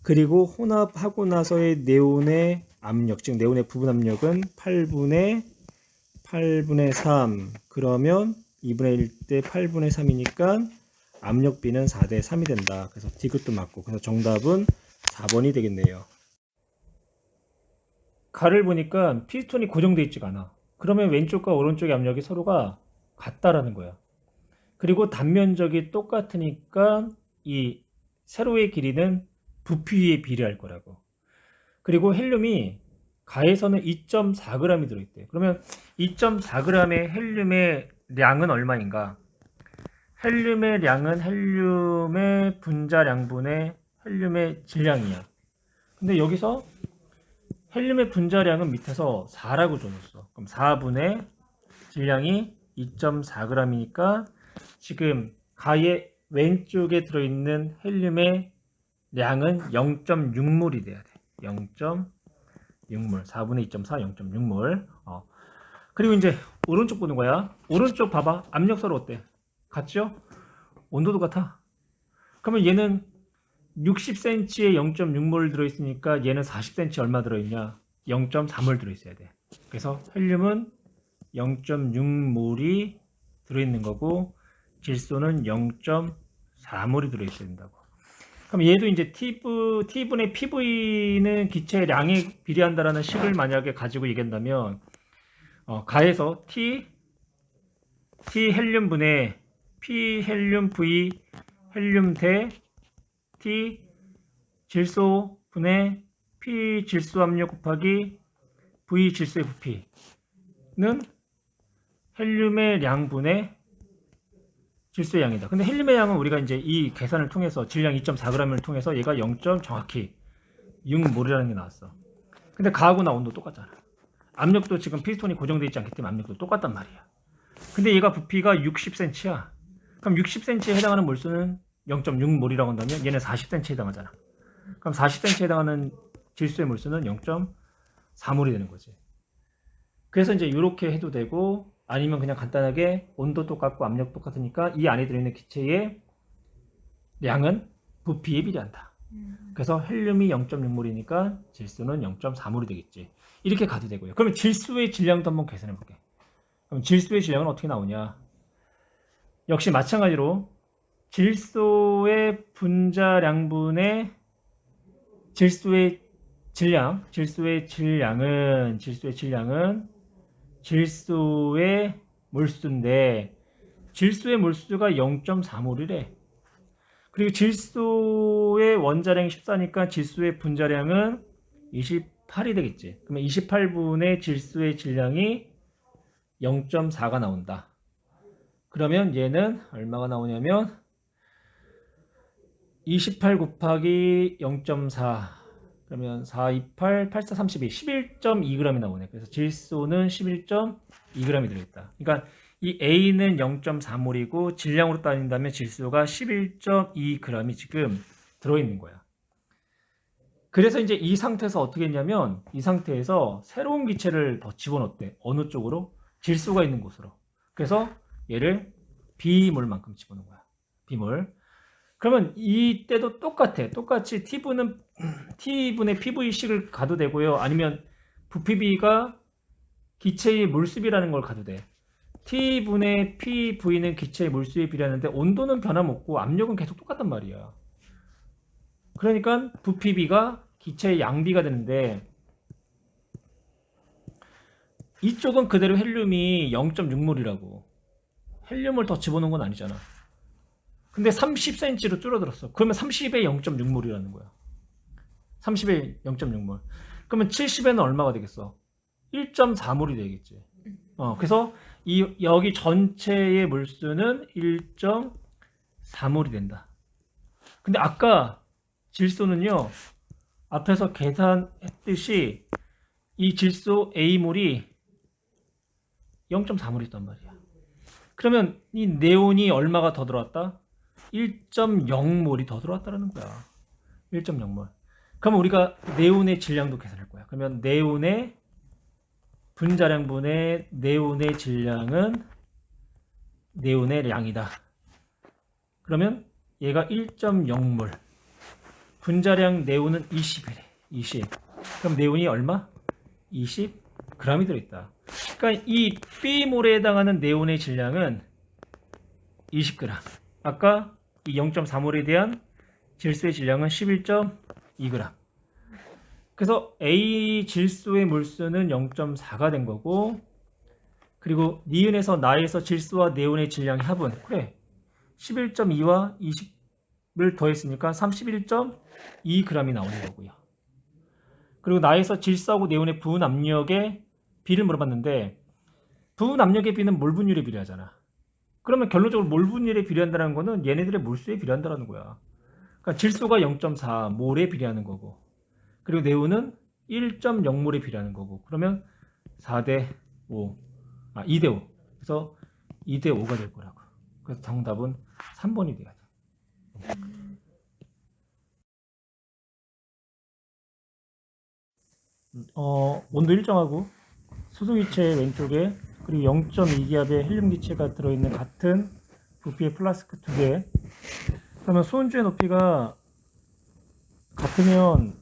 그리고 혼합하고 나서의 네온의 압력, 즉 네온의 부분 압력은 8분의 3. 그러면 2분의 1 대 8분의 3이니까 압력비는 4대 3이 된다. 그래서 디귿도 맞고, 그래서 정답은 4번이 되겠네요. 칼을 보니까 피스톤이 고정되어 있지가 않아. 그러면 왼쪽과 오른쪽의 압력이 서로가 같다라는 거야. 그리고 단면적이 똑같으니까 이 세로의 길이는 부피에 비례할 거라고. 그리고 헬륨이 가에서는 2.4g이 들어있대. 그러면 2.4g의 헬륨의 량은 얼마인가? 헬륨의 량은 헬륨의 분자량분의 헬륨의 질량이야. 근데 여기서 헬륨의 분자량은 밑에서 4라고 줘줬어. 그럼 4분의 질량이 2.4g이니까 지금 가의 왼쪽에 들어있는 헬륨의 량은 0.6몰이 돼야 돼. 0.6몰. 4분의 2.4, 0.6몰. 그리고 이제 오른쪽 보는 거야. 오른쪽 봐봐. 압력서로 어때? 같죠? 온도도 같아. 그러면 얘는 60cm에 0.6몰 들어있으니까 얘는 40cm 얼마 들어있냐? 0.4몰 들어있어야 돼. 그래서 헬륨은 0.6몰이 들어있는 거고, 질소는 0.4몰이 들어있어야 된다고. 그럼 얘도 이제 T분의 PV는 기체의 량에 비례한다라는 식을 만약에 가지고 얘기한다면, 가에서 T 헬륨분의 P 헬륨 V 헬륨 대 T 질소분의 P 질소 압력 곱하기 V 질소의 부피는 헬륨의 량분의 질소의 양이다. 근데 헬륨의 양은 우리가 이제 이 계산을 통해서 질량 2.4g을 통해서 얘가 0. 정확히 6몰이라는 게 나왔어. 근데 가하고 나 온도 똑같잖아. 압력도 지금 피스톤이 고정되어 있지 않기 때문에 압력도 똑같단 말이야. 근데 얘가 부피가 60cm야. 그럼 60cm에 해당하는 몰수는 0.6몰이라고 한다면 얘는 40cm에 해당하잖아. 그럼 40cm에 해당하는 질소의 몰수는 0.4몰이 되는 거지. 그래서 이제 이렇게 해도 되고, 아니면 그냥 간단하게 온도 똑같고 압력 똑같으니까 이 안에 들어있는 기체의 량은 부피에 비례한다. 그래서 헬륨이 0.6몰이니까 질소는 0.4몰이 되겠지. 이렇게 가도 되고요. 그러면 질소의 질량도 한번 계산해 볼게. 그럼 질소의 질량은 어떻게 나오냐? 역시 마찬가지로 질소의 분자량분의 질소의 질량은 질소의 몰수인데 질소의 몰수가 0.4몰이래. 그리고 질소의 원자량이 14니까 질소의 분자량은 28이 되겠지. 그러면 28분의 질소의 질량이 0.4가 나온다. 그러면 얘는 얼마가 나오냐면 28 곱하기 0.4 그러면 4, 28, 84, 32 11.2g이 나오네. 그래서 질소는 11.2g이 들어있다. 그러니까 이 A는 0.4몰이고 질량으로 따진다면 질소가 11.2g이 지금 들어있는 거야. 그래서 이제 이 상태에서 어떻게 했냐면 이 상태에서 새로운 기체를 더 집어넣었대. 어느 쪽으로? 질소가 있는 곳으로. 그래서 얘를 B몰만큼 집어넣은 거야. B몰. 그러면 이때도 똑같아. 똑같이 T분의 PVC를 가도 되고요. 아니면 부피비가 기체의 몰수비라는 걸 가도 돼. T분의 PV는 기체의 몰수에 비례하는데 온도는 변함없고 압력은 계속 똑같단 말이야. 그러니까 부피비가 기체의 양비가 되는데 이쪽은 그대로 헬륨이 0.6몰이라고. 헬륨을 더 집어넣은 건 아니잖아. 근데 30cm로 줄어들었어. 그러면 30에 0.6몰이라는 거야. 30에 0.6몰. 그러면 70에는 얼마가 되겠어? 1.4몰이 되겠지. 그래서 여기 전체의 몰수는 1.4몰이 된다. 근데 아까 질소는요, 앞에서 계산했듯이 이 질소 A몰이 0.4몰이었단 말이야. 그러면 이 네온이 얼마가 더 들어왔다? 1.0몰이 더 들어왔다는 거야. 1.0몰. 그러면 우리가 네온의 질량도 계산할 거야. 그러면 네온의 분자량분의 네온의 질량은 네온의 양이다. 그러면 얘가 1.0몰. 분자량 네온은 20이래. 20. 그럼 네온이 얼마? 20g이 들어있다. 그러니까 이 B몰에 해당하는 네온의 질량은 20g. 아까 이 0.4몰에 대한 질소의 질량은 11.2g. 그래서 A 질소의 몰수는 0.4가 된 거고, 그리고 니은에서 나에서 질소와 네온의 질량의 합은 그래 11.2와 20을 더했으니까 31.2g이 나오는 거고요. 그리고 나에서 질소하고 네온의 부은 압력의 비를 물어봤는데 부은 압력의 비는 몰 분율에 비례하잖아. 그러면 결론적으로 몰 분율에 비례한다는 거는 얘네들의 몰수에 비례한다는 거야. 그러니까 질소가 0.4몰에 비례하는 거고, 그리고 네온은 1.0몰에 비례하는 거고, 그러면 4대 5, 2대 5. 그래서 2대 5가 될 거라고. 그래서 정답은 3번이 돼야 돼. 온도 일정하고 수소기체 왼쪽에 그리고 0.2기압의 헬륨기체가 들어있는 같은 부피의 플라스크 2개. 그러면 수은주의 높이가 같으면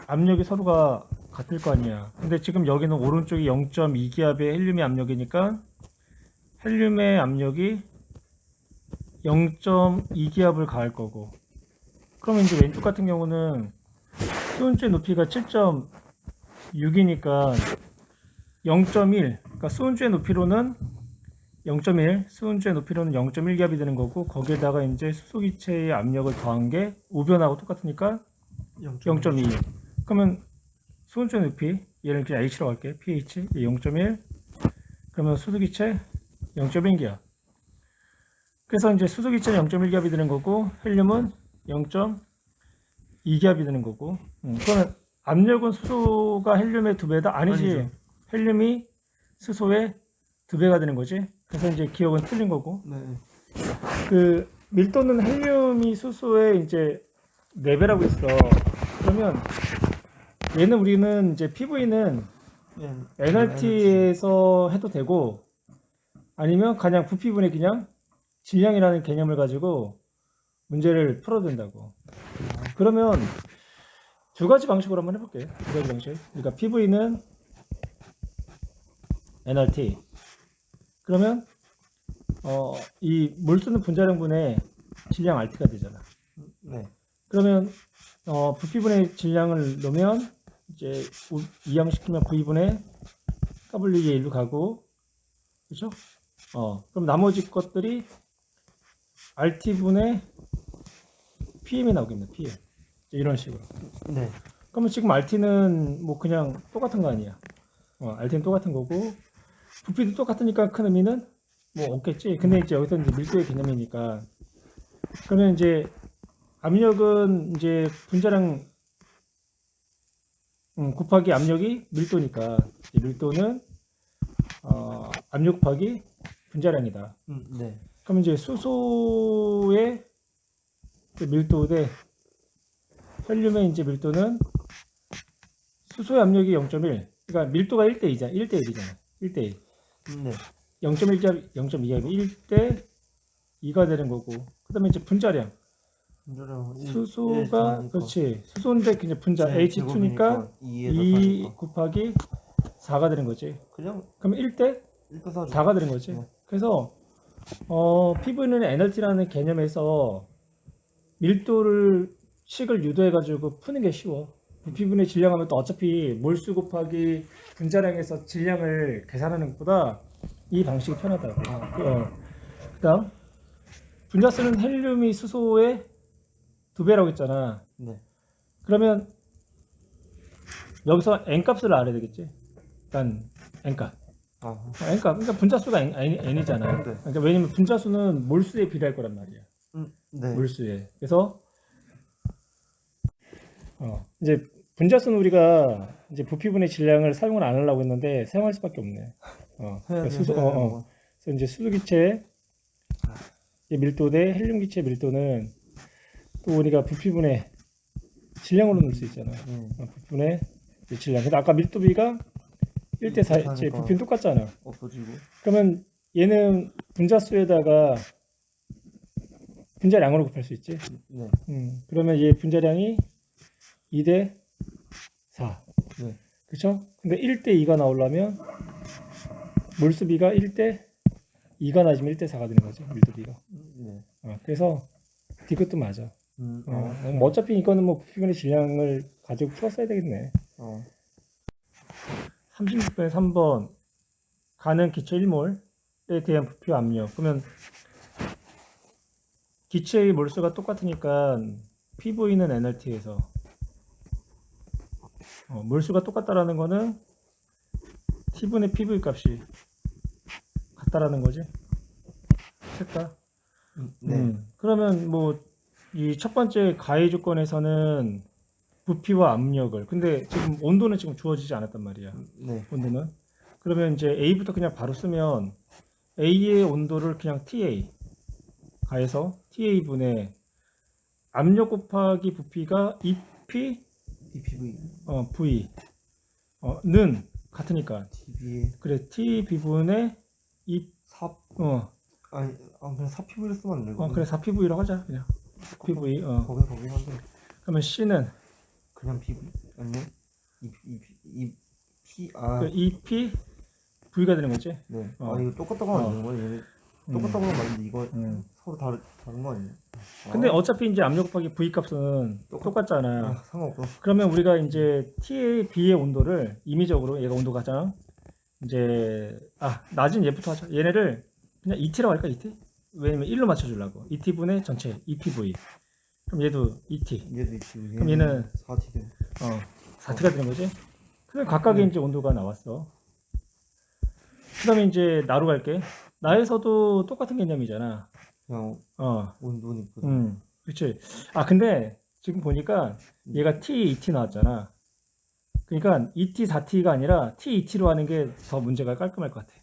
압력이 서로가 같을 거 아니야. 근데 지금 여기는 오른쪽이 0.2기압의 헬륨의 압력이니까 헬륨의 압력이 0.2기압을 가할 거고, 그러면 이제 왼쪽 같은 경우는 수은주의 높이가 7.6이니까 0.1, 그러니까 수은주의 높이로는 0.1, 수은주의 높이로는 0.1기압이 되는 거고, 거기에다가 이제 수소기체의 압력을 더한 게 우변하고 똑같으니까 0.2. 그러면 수은주의 높이, 얘를 그냥 H라고 할게. pH 0.1. 그러면 수소기체 0.1기압. 그래서 이제 수소기체는 0.1기압이 되는 거고, 헬륨은 0.2기압이 되는 거고. 그러면 압력은 수소가 헬륨의 2배다? 아니지. 아니죠. 헬륨이 수소의 2배가 되는 거지. 그래서 이제 기억은 틀린 거고. 네. 그 밀도는 헬륨이 수소의 이제 4배라고 있어. 그러면 얘는 우리는 이제 PV는 NRT에서 해도 되고, 아니면 그냥 부피분의 그냥 질량이라는 개념을 가지고 문제를 풀어도 된다고. 그러면 두 가지 방식으로 한번 해볼게요. 두 가지 방식. 그러니까 PV는 nRT. 그러면 이 몰수는 분자량분의 질량 RT가 되잖아. 네. 그러면 부피분의 질량을 넣으면 이제 이항시키면 V분의 W의 1로 가고, 그렇죠? 그럼 나머지 것들이 RT분의 PM이 나오겠네. PM. 이런 식으로. 네. 그러면 지금 RT는 뭐 그냥 똑같은 거 아니야? RT는 똑같은 거고 부피도 똑같으니까 큰 의미는 뭐 없겠지. 근데 이제 여기서 이제 밀도의 개념이니까 그러면 이제 압력은 이제 분자량 곱하기 압력이 밀도니까 밀도는 압력 곱하기 분자량이다. 네. 그러면 이제 수소의 그 밀도 대 헬륨의 이제 밀도는 수소의 압력이 0.1. 그러니까 밀도가 1대2잖아. 1대1이잖아. 1대1. 네. 0.1자 0.2가 1대 2가 되는 거고. 그다음에 이제 분자량. 수소가 그렇지. 수소인데 그냥 분자 H2니까 2 곱하기 4가 되는 거지. 그냥 그러면 1대 4가 되는 거지. 네. 그래서 PV는 NRT라는 개념에서 밀도를 식을 유도해 가지고 푸는 게 쉬워. 부피분의 질량하면 또 어차피 몰수 곱하기 분자량에서 질량을 계산하는 것보다 이 방식이 편하다고. 그다음 분자수는 헬륨이 수소의 2배라고 했잖아. 네. 그러면 여기서 n 값을 알아야 되겠지. 일단 n 값. n 값. 그러니까 분자수가 n이잖아. 네. 그러니까 왜냐면 분자수는 몰수에 비례할 거란 말이야. 네. 몰수에. 그래서 이제 분자수는 우리가 이제 부피분의 질량을 사용을 안 하려고 했는데 사용할 수밖에 없네. 그래서 이제 수소기체의 밀도 대 헬륨기체 밀도는 또 우리가 부피분의 질량으로 넣을 수 있잖아. 부피분의 질량. 근데 아까 밀도비가 1대 4, 부피는 똑같잖아. 없어지고. 그러면 얘는 분자수에다가 분자량으로 곱할 수 있지. 네. 그러면 얘 분자량이 2대 4. 네. 그렇죠? 근데 1대 2가 나오려면 몰수비가 1대 2가 나지면 1대 4가 되는 거죠. 밀도비가. 네. 그래서 이것도 맞아. 뭐 어차피 이거는 뭐 부피분의 질량을 가지고 풀었어야 되겠네. 36번에 3번 가는 기체 1몰에 대한 부피 압력. 그러면 기체의 몰수가 똑같으니까 PV는 nRT에서 몰수가 똑같다라는 거는 T분의 PV 값이 같다라는 거지. 됐다. 네. 그러면 뭐 이 첫 번째 가해 조건에서는 부피와 압력을 근데 지금 온도는 지금 주어지지 않았단 말이야. 네. 온도는 그러면 이제 A부터 그냥 바로 쓰면 A의 온도를 그냥 TA 가해서 TA 분의 압력 곱하기 부피가 EP V 는 같으니까 그래 TB분의 이 4 아니 그냥 4PV를 쓰면 안 되고 그래 4PV로 하자 그냥 PV 거기 한데 그러면 C는 그냥 PV 아니면 그 EP V가 되는 거지. 네. 이거 똑같다고 하면 되는 거예요. 얘는 똑같다고 하면 맞는데 이거 서로 다른 거 아니에요? 근데 어차피 이제 압력 곱하기 V 값은 똑같잖아. 상관없어. 그러면 우리가 이제 T의 B의 온도를 임의적으로 얘가 온도 가장 이제 낮은 얘부터 하자. 얘네를 그냥 ET라고 할까 ET? 왜냐면 1로 맞춰주려고. ET분의 전체 EPV. 그럼 얘도 ET. 얘도 ET. 그럼 얘는 4T 돼. 4T가 되는 거지. 그럼 각각의 이제 온도가 나왔어. 그다음에 이제 나로 갈게. 나에서도 똑같은 개념이잖아. 그냥 온도니까. 그렇지. 근데 지금 보니까 얘가 T, ET 나왔잖아. 그러니까 ET, 4T가 아니라 T, ET로 하는 게 더 문제가 깔끔할 것 같아.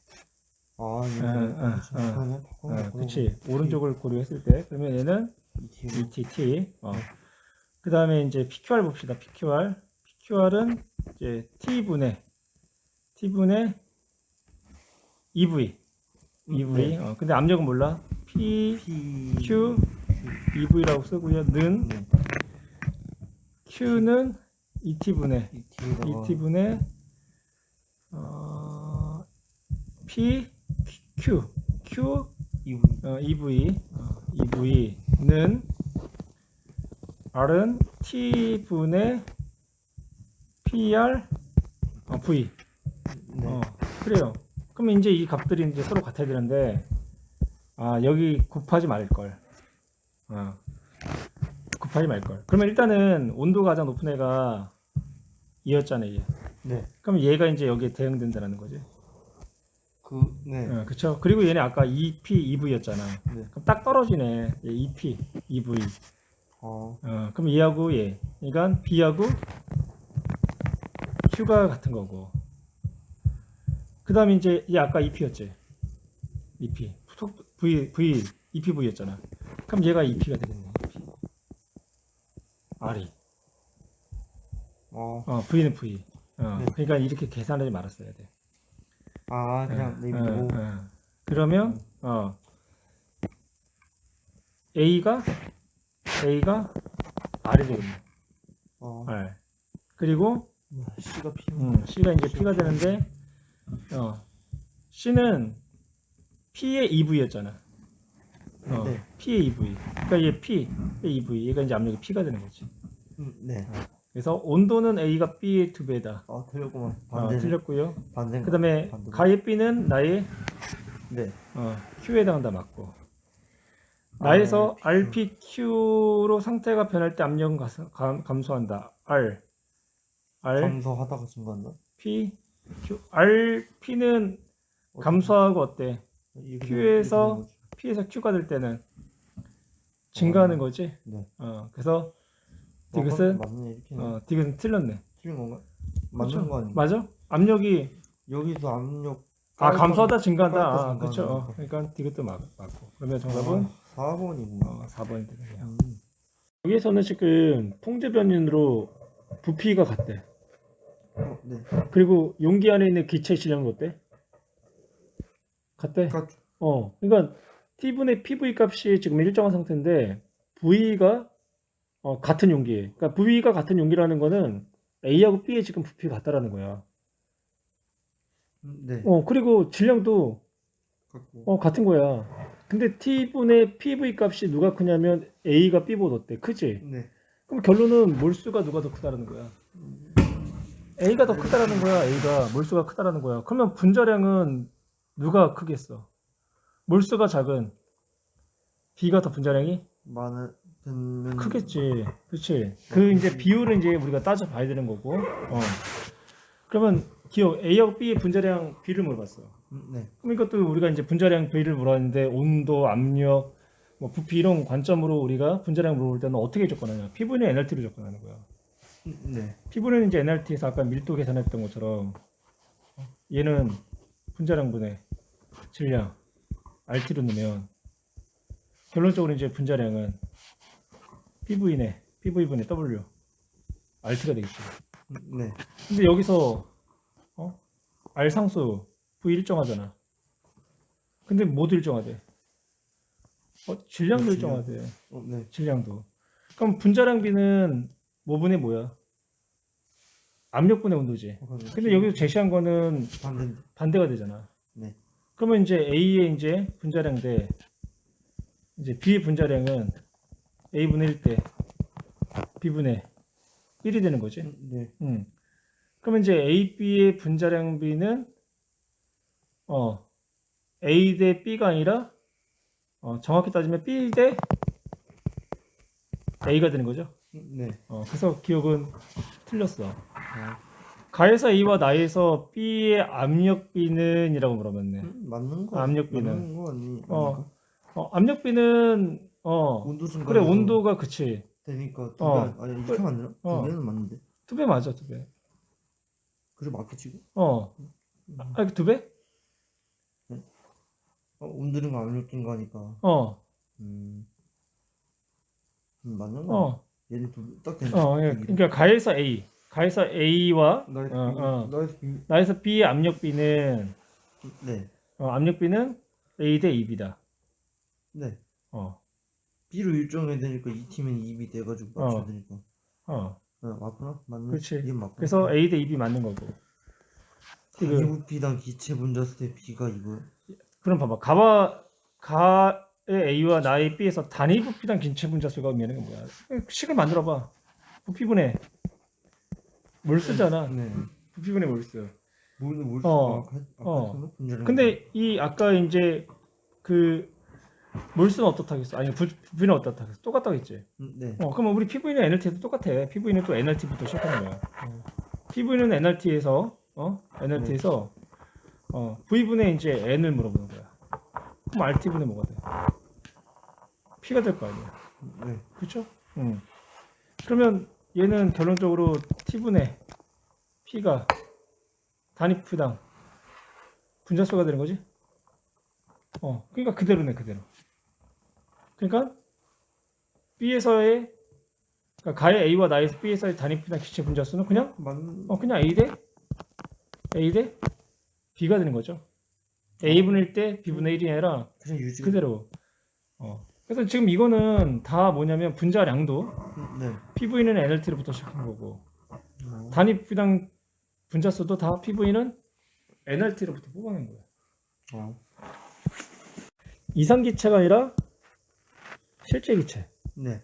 그렇지. 오른쪽을 고려했을 때 그러면 얘는 ET, T. 그 다음에 이제 PQR 봅시다. PQR은 이제 T분의 EV. 근데 압력은 몰라. PQ EV라고 쓰고요. 는 Q는 ET분의 P Q Q EV. EV는 R은 T분의 PR V. 네. 그래요. 그럼 이제 이 값들이 이제 서로 같아야 되는데, 여기 곱하지 말걸. 곱하지 말걸. 그러면 일단은 온도가 가장 높은 애가 얘였잖아, 얘. 네. 그럼 얘가 이제 여기에 대응된다는 거지. 네. 그쵸? 그리고 얘네 아까 EP, EV였잖아. 네. 그럼 딱 떨어지네. 얘 EP, EV. 어. 그럼 얘하고 얘. 그러니까 B하고 Q가 같은 거고. 그 다음에 이제 얘 아까 EP였지. EP. EPV였잖아. 그럼 얘가 EP가 되겠네. EP. R이. V는 V. 네. 그러니까 이렇게 계산하지 말았어야 돼. 그냥 내비두고. 그러면 A가 R이 되겠네. R. 그리고 C가 P. C가 이제 P가 되는데 C는 P의 EV였잖아. 네. P의 EV. 그러니까 얘 P의 EV. 얘가 이제 압력이 P가 되는 거지. 네. 그래서 온도는 A가 B의 2배다. 틀렸구만. 틀렸고요. 반대. 그 다음에 가의 B는 나의 네. Q에 해당한다 맞고. 나에서 RPQ로 상태가 변할 때 압력은 감소한다. R 감소하다가 증가한다. P Q RP는 감소하고 어때? Q에서 P에서 Q가 될 때는 증가하는 거지. 네. 그래서 디귿은 맞네. 이렇게. 디귿은 틀렸네. 틀린 건가? 맞는 그렇죠? 거 아니야? 맞아? 압력이 여기서 압력 감소하다 증가한다. 증가하다. 그렇죠. 그러니까 디귿도 맞고. 그러면 정답은 4번이구나. 4번이 되네요. 여기에서는 지금 통제 변인으로 부피가 같대. 네. 그리고 용기 안에 있는 기체 질량도 어때? 같대. 그러니까 T분의 PV 값이 지금 일정한 상태인데 V가 같은 용기에. 그러니까 V가 같은 용기라는 거는 A하고 B의 지금 부피가 같다라는 거야. 네. 그리고 질량도 갖고. 같은 거야. 근데 T분의 PV 값이 누가 크냐면 A가 B보다 어때? 크지? 네. 그럼 결론은 몰수가 누가 더 크다라는 거야. A가 더 크다라는 거야. A가 몰수가 크다라는 거야. 그러면 분자량은 누가 크겠어? 몰수가 작은 B가 더 분자량이 크겠지. 그렇지. 그 이제 비율을 이제 우리가 따져 봐야 되는 거고. 그러면 기억 A하고 B의 분자량 B를 물어봤어. 네. 그럼 이것도 우리가 이제 분자량 B를 물었는데 온도, 압력, 뭐 부피 이런 관점으로 우리가 분자량 물어볼 때는 어떻게 접근하냐? P분의 NRT로 접근하는 거야. 네. P분은 이제 NRT에서 아까 밀도 계산했던 것처럼 얘는 분자량분의 질량 RT로 넣으면 결론적으로 이제 분자량은 PV분의 W RT가 되겠죠. 네. 근데 여기서 R 상수 V 일정하잖아. 근데 모두 일정하대. 질량도 일정하대. 네. 질량도. 그럼 분자량비는 뭐분의 뭐야? 압력분의 온도지. 근데 여기서 제시한 거는 반대가 되잖아. 네. 그러면 이제 A의 이제 분자량 대 이제 B의 분자량은 A분의 1 대 B분의 1이 되는 거지. 네. 그러면 이제 A, B의 분자량 B는 A 대 B가 아니라 정확히 따지면 B 대 A가 되는 거죠. 네. 그래서 기억은 틀렸어. 가에서 A와 나에서 B의 압력 B는 이라고 물어봤네. 맞는 거. 압력 B는. 맞는 거 아니? 압력 B는 온도 증가. 그래 온도가 그치. 되니까 2배. 아니 이렇게 맞나? 2배는 맞는데. 2배 맞아 2배. 그래 맞겠지? 2배? 온도 증가 압력 증가니까. 맞는 거. 얘는 딱 되는. 그러니까 가에서 A와 나에서 B의 압력 B는 네. 압력 B는 A 대 2B다. 네. B로 일정해야 되니까 이 팀은 2B 돼가지고 맞춰야 되니까. 맞구나. 맞네. 그렇지. 이게 맞구나. 그래서 A 대 2B 맞는 거고. 지금 단위 부피당 기체 분자수의 B가 이거. 그럼 봐봐. 가의 A와 나의 B에서 단위 부피당 기체 분자수가 의미하는 게 뭐야? 식을 만들어봐. 부피분의 몰수잖아. 네. 부피분의 몰수. 몰수. 어. 근데 이 아까 이제 그 몰수는 어떻다겠어? 아니 부피는 어떻다겠어? 똑같다겠지. 네. 그러면 우리 PV는 NLT에도 똑같아. PV는 또 NLT부터 시작하는 거야. PV는 NLT에서 NLT에서 V분의 이제 N을 물어보는 거야. 그럼 RT분의 뭐가 돼? P가 될 거 아니야. 네. 그렇죠? 그러면 얘는 결론적으로 T분의 P가 단위 부피당 분자수가 되는 거지? 그러니까 그대로네, 그대로. 그러니까 B에서의 그러니까 가의 A와 나의 B에서의 단위 부피당 기체 분자수는 그냥 그냥 A 대 B가 되는 거죠. A분의 1 대 B분의 1이 아니라 그냥 유지. 그대로. 그래서 지금 이거는 다 뭐냐면 분자량도 네. PV는 NLT로부터 시작한 거고 단위 부피당 분자수도 다 PV는 NLT로부터 뽑아낸 거야. 이상 기체가 아니라 실제 기체. 네.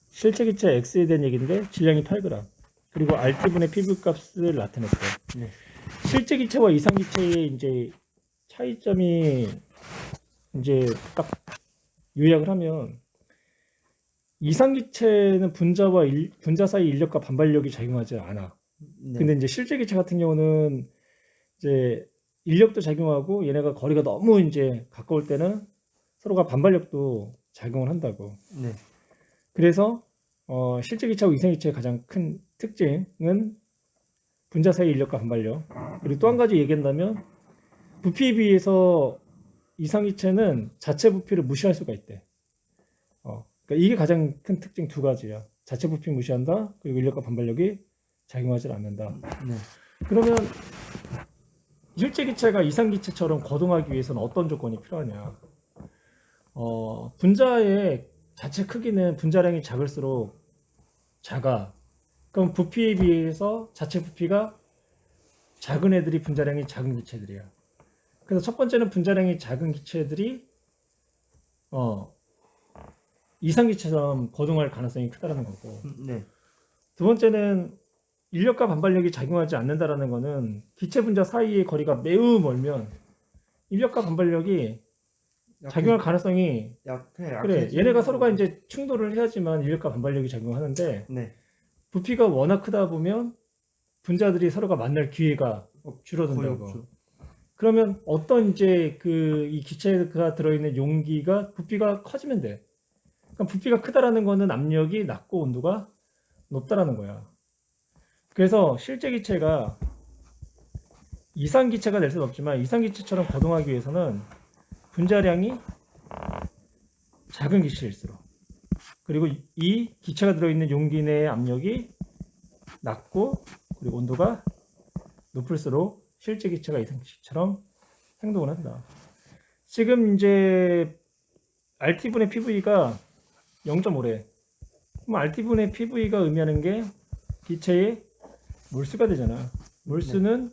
실제 기체 X에 대한 얘기인데 질량이 8g. 그리고 RT분의 PV 값을 나타냈어요. 네. 실제 기체와 이상 기체의 이제 차이점이 이제 딱 요약을 하면 이상 기체는 분자 사이 인력과 반발력이 작용하지 않아. 네. 근데 이제 실제 기체 같은 경우는 이제 인력도 작용하고 얘네가 거리가 너무 이제 가까울 때는 서로가 반발력도 작용을 한다고. 네. 그래서 실제 기체하고 이상 기체의 가장 큰 특징은 분자 사이 인력과 반발력. 그리고 또 한 가지 얘기한다면 부피에 비해서 이상 기체는 자체 부피를 무시할 수가 있대. 그러니까 이게 가장 큰 특징 두 가지야. 자체 부피 무시한다. 그리고 인력과 반발력이 작용하지 않는다. 네. 그러면 실제 기체가 이상 기체처럼 거동하기 위해서는 어떤 조건이 필요하냐? 분자의 자체 크기는 분자량이 작을수록 작아. 그럼 부피에 비해서 자체 부피가 작은 애들이 분자량이 작은 기체들이야. 그래서 첫 번째는 분자량이 작은 기체들이 이상 기체처럼 거동할 가능성이 크다라는 거고. 네. 두 번째는 인력과 반발력이 작용하지 않는다라는 거는 기체 분자 사이의 거리가 매우 멀면 인력과 반발력이 작용할 가능성이 그래. 얘네가 서로가 이제 충돌을 해야지만 인력과 반발력이 작용하는데 네. 부피가 워낙 크다 보면 분자들이 서로가 만날 기회가 줄어든다고. 그러면 어떤 이제 이 기체가 들어있는 용기가 부피가 커지면 돼. 그러니까 부피가 크다라는 거는 압력이 낮고 온도가 높다라는 거야. 그래서 실제 기체가 이상 기체가 될 수는 없지만 이상 기체처럼 거동하기 위해서는 분자량이 작은 기체일수록 그리고 이 기체가 들어있는 용기 내의 압력이 낮고 그리고 온도가 높을수록 실제 기체가 이상 기체처럼 행동을 한다. 지금 이제 RT분의 PV가 0.5래. 그럼 RT분의 PV가 의미하는 게 기체의 몰수가 되잖아. 몰수는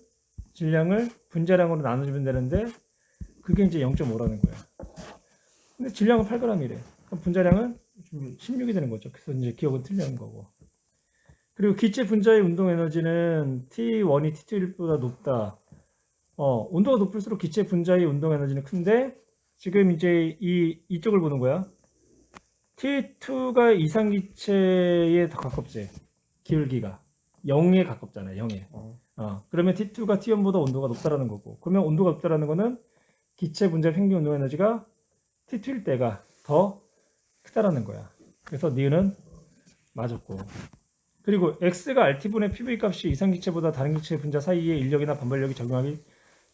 질량을 분자량으로 나눠주면 되는데 그게 이제 0.5라는 거야. 근데 질량은 8g이래. 그럼 분자량은 16이 되는 거죠. 그래서 이제 기억은 틀리는 거고. 그리고 기체 분자의 운동 에너지는 T1이 T2보다 높다. 온도가 높을수록 기체 분자의 운동 에너지는 큰데 지금 이제 이쪽을 보는 거야. T2가 이상 기체에 더 가깝지. 기울기가 0에 가깝잖아요. 0에. 그러면 T2가 T1보다 온도가 높다라는 거고. 그러면 온도가 높다라는 거는 기체 분자 평균 운동 에너지가 T2일 때가 더 크다라는 거야. 그래서 니은은 맞았고. 그리고 X가 RT분의 PV 값이 이상 기체보다 다른 기체 분자 사이에 인력이나 반발력이 적용하기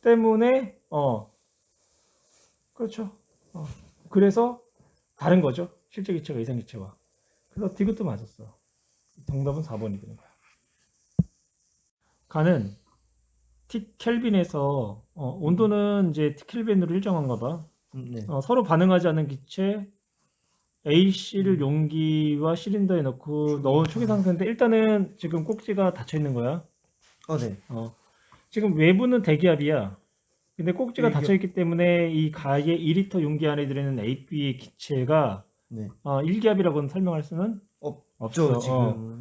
때문에 그렇죠. 그래서 다른 거죠. 실제 기체가 이상 기체와. 그래서 디귿도 맞았어. 정답은 4번이 되는 거야. 가는 T 켈빈에서 온도는 이제 T 켈빈으로 일정한가 봐. 네. 서로 반응하지 않는 기체 AC를 용기와 시린더에 넣고 넣은 초기 상태인데 일단은 지금 꼭지가 닫혀 있는 거야. 네. 지금 외부는 대기압이야. 근데 꼭지가 일기압. 닫혀 있기 때문에 이 가의 2리터 용기 안에 들어있는 AB의 기체가 네. 1기압이라고는 설명할 수는 없죠 없어. 지금은.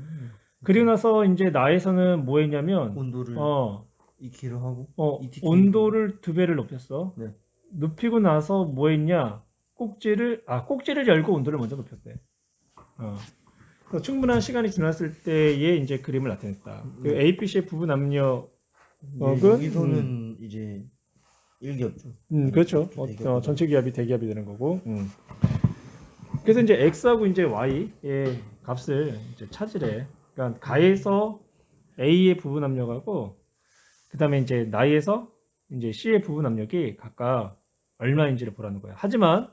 그리고 나서 이제 나에서는 뭐 했냐면 온도를 어, 2kg 하고 어, 2TK 온도를 2배를 높였어. 네. 높이고 나서 뭐 했냐? 꼭지를 열고 온도를 먼저 높였대. 그래서 충분한 시간이 지났을 때의 이제 그림을 나타냈다. 그 네. APC의 부분 압력, 여기서는 이제 1기였죠. 그렇죠. 대기업보다. 전체 기압이 대기압이 되는 거고. 그래서 이제 X하고 이제 Y의 값을 이제 찾으래. 그러니까 가에서 A의 부분 압력하고 그다음에 이제 나에서 이제 C의 부분 압력이 각각 얼마인지를 보라는 거야. 하지만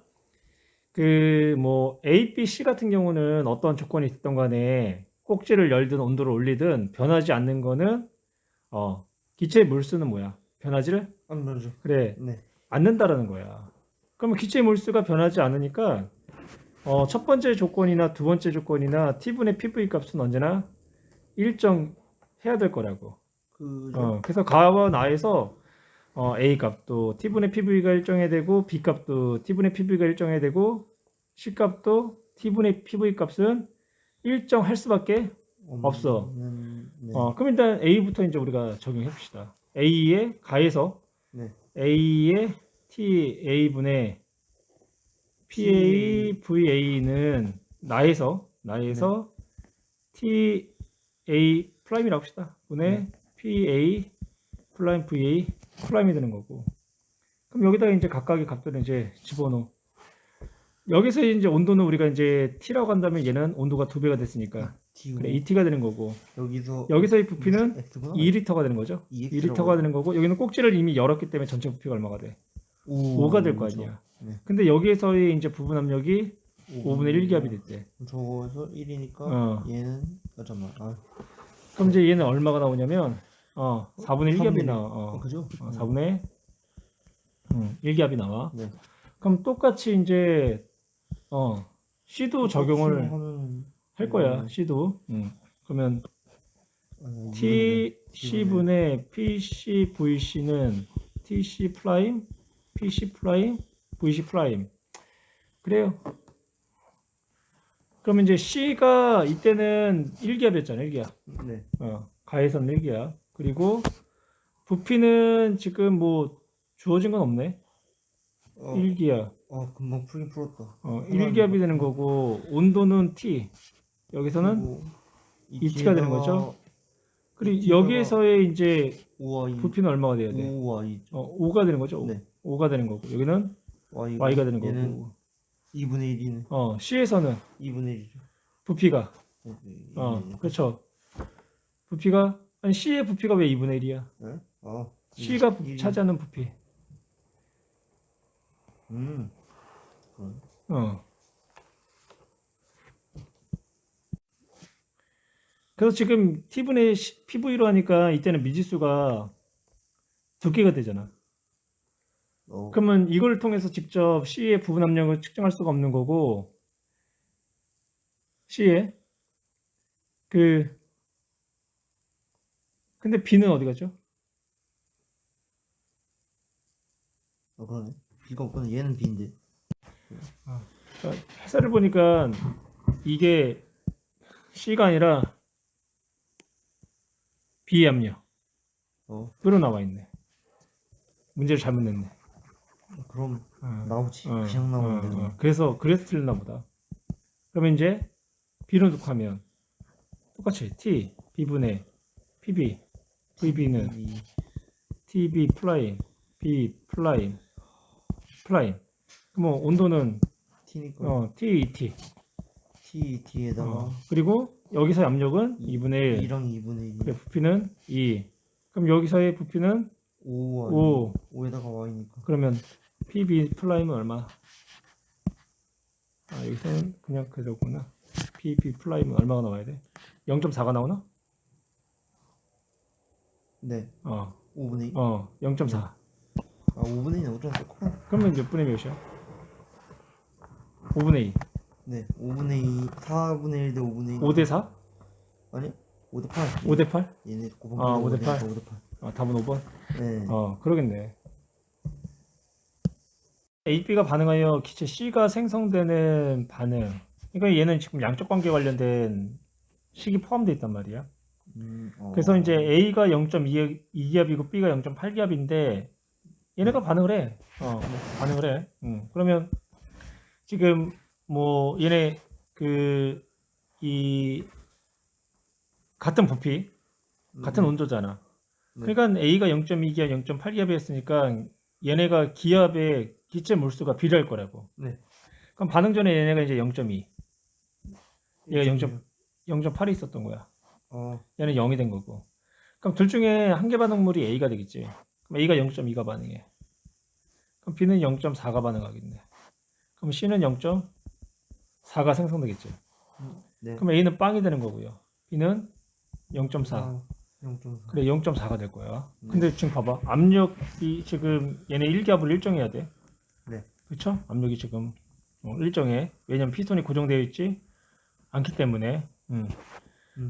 그 뭐 A, B, C 같은 경우는 어떤 조건이 있든 간에 꼭지를 열든 온도를 올리든 변하지 않는 거는 기체의 몰수는 뭐야? 변하지를 안 그러죠. 그래 네. 않는다라는 거야. 그러면 기체의 몰수가 변하지 않으니까 첫 번째 조건이나 두 번째 조건이나 T분의 PV 값은 언제나 일정해야 될 거라고. 그죠. 그래서 가와 나에서 A 값도 T분의 PV가 일정해야 되고 B 값도 T분의 PV가 일정해야 되고 C 값도 T분의 PV 값은 일정할 수밖에 없어. 네. 그럼 일단 A부터 이제 우리가 적용해 봅시다. A의 가에서 네. A의 TA분의 PAVA는 나에서 TA 프라임이라고 합시다. 분의 PA 플라임 VA 플라임이 되는 거고. 그럼 여기다가 이제 각각의 값들을 이제 집어넣어. 여기서 이제 온도는 우리가 이제 T라고 한다면 얘는 온도가 2배가 됐으니까 T고 그래 2T가 되는 거고. 여기서의 이 부피는 X구나. 2리터가 되는 거죠. 2리터가 되는 거고 여기는 꼭지를 이미 열었기 때문에 전체 부피가 얼마가 돼? 5가 될 거 아니야. 네. 근데 여기에서의 이제 부분 압력이 5분의 1기압이 됐대. 저거에서 1이니까 얘는 잠깐만. 그럼 이제 얘는 얼마가 나오냐면 4분의 1기압이 나와. 그죠? 4분의 1기압이 나와. 네. 그럼 똑같이 이제 C도 적용을 할 거야. C도. 그러면 TC분의 PCVC는 TC 프라임, PC 프라임, VC 프라임. 그래요. 그러면 이제 C가 이때는 1기압이었잖아. 1기압. 네. 가에서는 1기압. 그리고 부피는 지금 뭐 주어진 건 없네. 1기압. 금방 풀긴 풀었다. 1기압이 되는 거고 온도는 T. 여기서는 2T가 되는 거죠. 그리고 여기에서의 이제 부피는 얼마가 돼야 돼? 5가 되는 거죠. 네. 5가 되는 거고 여기는 Y가 되는 거고. 2분의 1이네. C에서는 2분의 1이죠. 부피가 그렇죠. 부피가 아니 C의 부피가 왜 2분의 1이야? 네? C가 차지하는 부피. 그래서 지금 T분의 PV로 하니까 이때는 미지수가 두께가 되잖아. 그러면 이걸 통해서 직접 C의 부분 압력을 측정할 수가 없는 거고 C의 근데 B는 어디 갔죠? 그러네. B가 없구나. 얘는 B인데. 해설을 보니까 이게 C가 아니라 B 압력으로 나와 있네. 문제를 잘못 냈네. 그럼 나오지. 그냥 나오는데. 그래서 틀렸나 보다. 그러면 이제 B로 놓고 하면 똑같이 T B분의 PB VB는 TB 플라임 B 플라임 플라임. 그럼 온도는 T니까 TET T에다가 그리고 여기서 압력은 2분의 1 2랑 2분의 1. 그래, 부피는 2. 그럼 여기서의 부피는 5. 5에다가 Y니까. 그러면 PB 플라임은 얼마? 여기서는 그냥 그대로구나. PB 플라임은 얼마가 나와야 돼? 0.4가 나오나? 네. 5분의 2? 0.4. 5분의 2는 어쩌면 똑같아. 그러면 몇 분의 몇이야? 5분의 2. 네. 5분의 2, 4분의 1 대 5분의 2. 5대 4? 아니? 5대 8. 5대 8? 얘네 곱하기 5대 8. 5대 8. 답은 5번. 네. 그러겠네. AB가 반응하여 기체 C가 생성되는 반응. 그러니까 얘는 지금 양적 관계 관련된 식이 포함되어 있단 말이야. 그래서 이제 A가 0.2기압이고 B가 0.8기압인데 얘네가 반응을 해. 반응을 해. 그러면 지금 뭐 얘네 이 같은 부피, 같은 온도잖아. 네. 그러니까 A가 0.2기압, 0.8기압이었으니까 얘네가 기압의 기체 몰수가 비례할 거라고. 네. 그럼 반응 전에 얘네가 이제 0.2, 얘가 1.2. 0.8이 있었던 거야. 어. 얘는 0이 된 거고. 그럼 둘 중에 한 개 반응물이 A가 되겠지. 그럼 A가 0.2가 반응해. 그럼 B는 0.4가 반응하겠네. 그럼 C는 0.4가 생성되겠지. 네. 그럼 A는 빵이 되는 거고요. B는 0.4. 0.4. 그래, 0.4가 될 거야. 근데 지금 봐봐. 압력이 지금 얘네 1기압을 일정해야 돼. 네. 그쵸? 압력이 지금 일정해. 왜냐면 피스톤이 고정되어 있지 않기 때문에.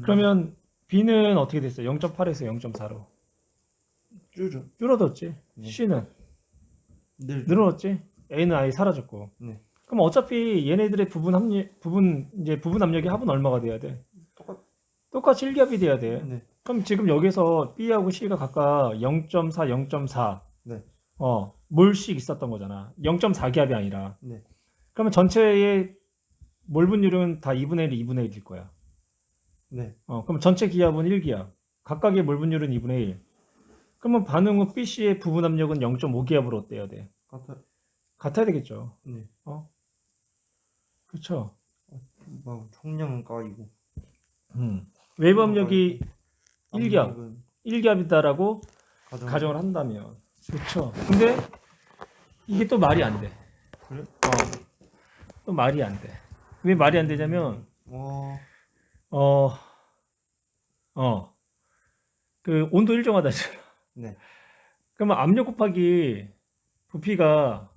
그러면 B는 어떻게 됐어요? 0.8에서 0.4로 줄어들었지. 네. C는 늘. 늘어났지. A는 아예 사라졌고. 네. 그럼 어차피 얘네들의 부분 압력이 합은 얼마가 돼야 돼? 똑같이 1기압이 돼야 돼. 네. 그럼 지금 여기서 B하고 C가 각각 0.4, 0.4 네. 몰씩 있었던 거잖아. 0.4기압이 아니라. 네. 그러면 전체의 몰 분율은 다 2분의 1, 2분의 1일 거야. 네. 그럼 전체 기압은 1기압. 각각의 몰 분율은 2분의 1. 그러면 반응 후 BC의 부분 압력은 0.5기압으로 어때야 돼? 같아야 되겠죠. 네. 그렇죠. 막 총량은 까이고. 외부 압력이 1기압, 압력은 1기압이다라고 가정을 한다면. 그렇죠. 근데 이게 또 말이 안 돼. 그래? 또 말이 안 돼. 왜 말이 안 되냐면, 그 온도 일정하다잖아. 네. 그러면 압력 곱하기 부피가